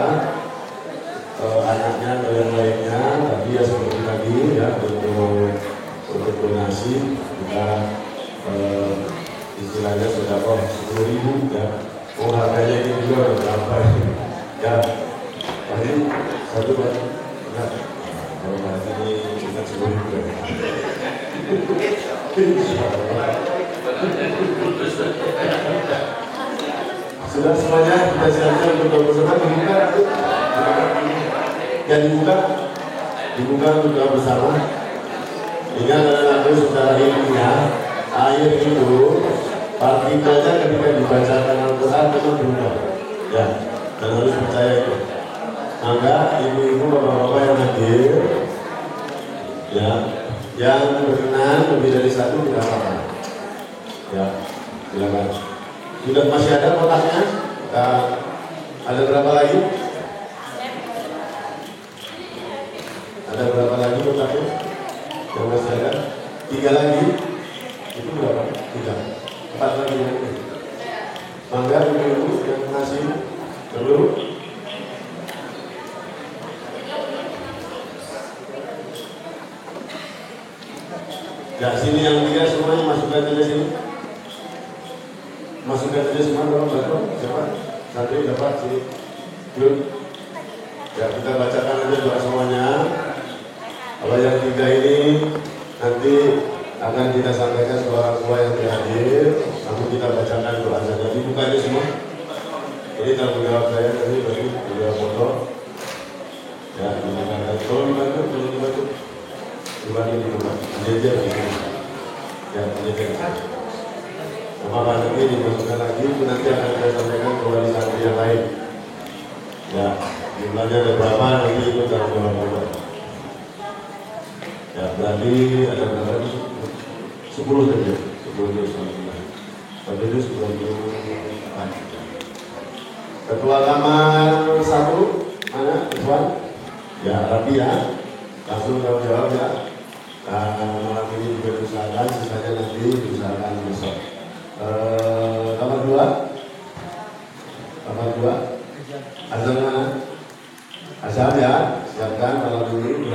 anaknya atau yang lainnya. Tapi ya seperti tadi ya, untuk donasi kita istilahnya sudah 10.000 ya. Oh harganya ini juga udah berapa ya? Pasti satu Pak. Nah, kalau bahas ini kita 10.000 ya. Sudah semuanya kita siapkan untuk bersama dibuka. Yang dibuka untuk doa bersama. Ingat anak-anakku saudara ilmiah, air itu partikelnya ketika dibacakan Al-Quran itu berubah. Ya, dan harus percaya itu. Maka ibu-ibu, bapak-bapak yang hadir, ya, yang berkenan lebih dari satu tidak apa-apa. Ya, silakan. Sudah masih ada kotaknya? Ada berapa lagi? Ada berapa lagi kotaknya? Yang masih ada? 3 lagi. Itu berapa? 3. 4 lagi nanti. Mangga ibu yang ngasih perlu. Ya sini yang 3 semuanya masukkan aja sini. Masukkan aja semua dong, siapa? Santri dapat sini. Yuk. Ya kita bacakan aja doa semuanya. Kalau yang 3 ini nanti akan kita sampaikan ke orang tua yang hadir. Namun kita bacakan doa saja. Dibuka aja semua. Ini tanggung jawab saya tadi bagi beliau foto. Ya, tolong dibantu. Dibuka. Ini aja begini. Ya, ini aja. Nama nanti dimasukkan lagi, itu nanti akan saya sampaikan ke wali santri yang lain. Ya, jumlahnya ada berapa nanti itu tanggung jawab Allah. Ya, berarti ada berapa? 10 saja. 10 saja. Tapi itu 10. Ketua kamar 1 mana? Tuan? Ya, Rabi ya. Langsung jawab ya. Malam ini juga diusahakan, sisanya nanti diusahakan besok. Kamar 2? Kamar 2? Azan mana? Azan ya, siapkan malam ini.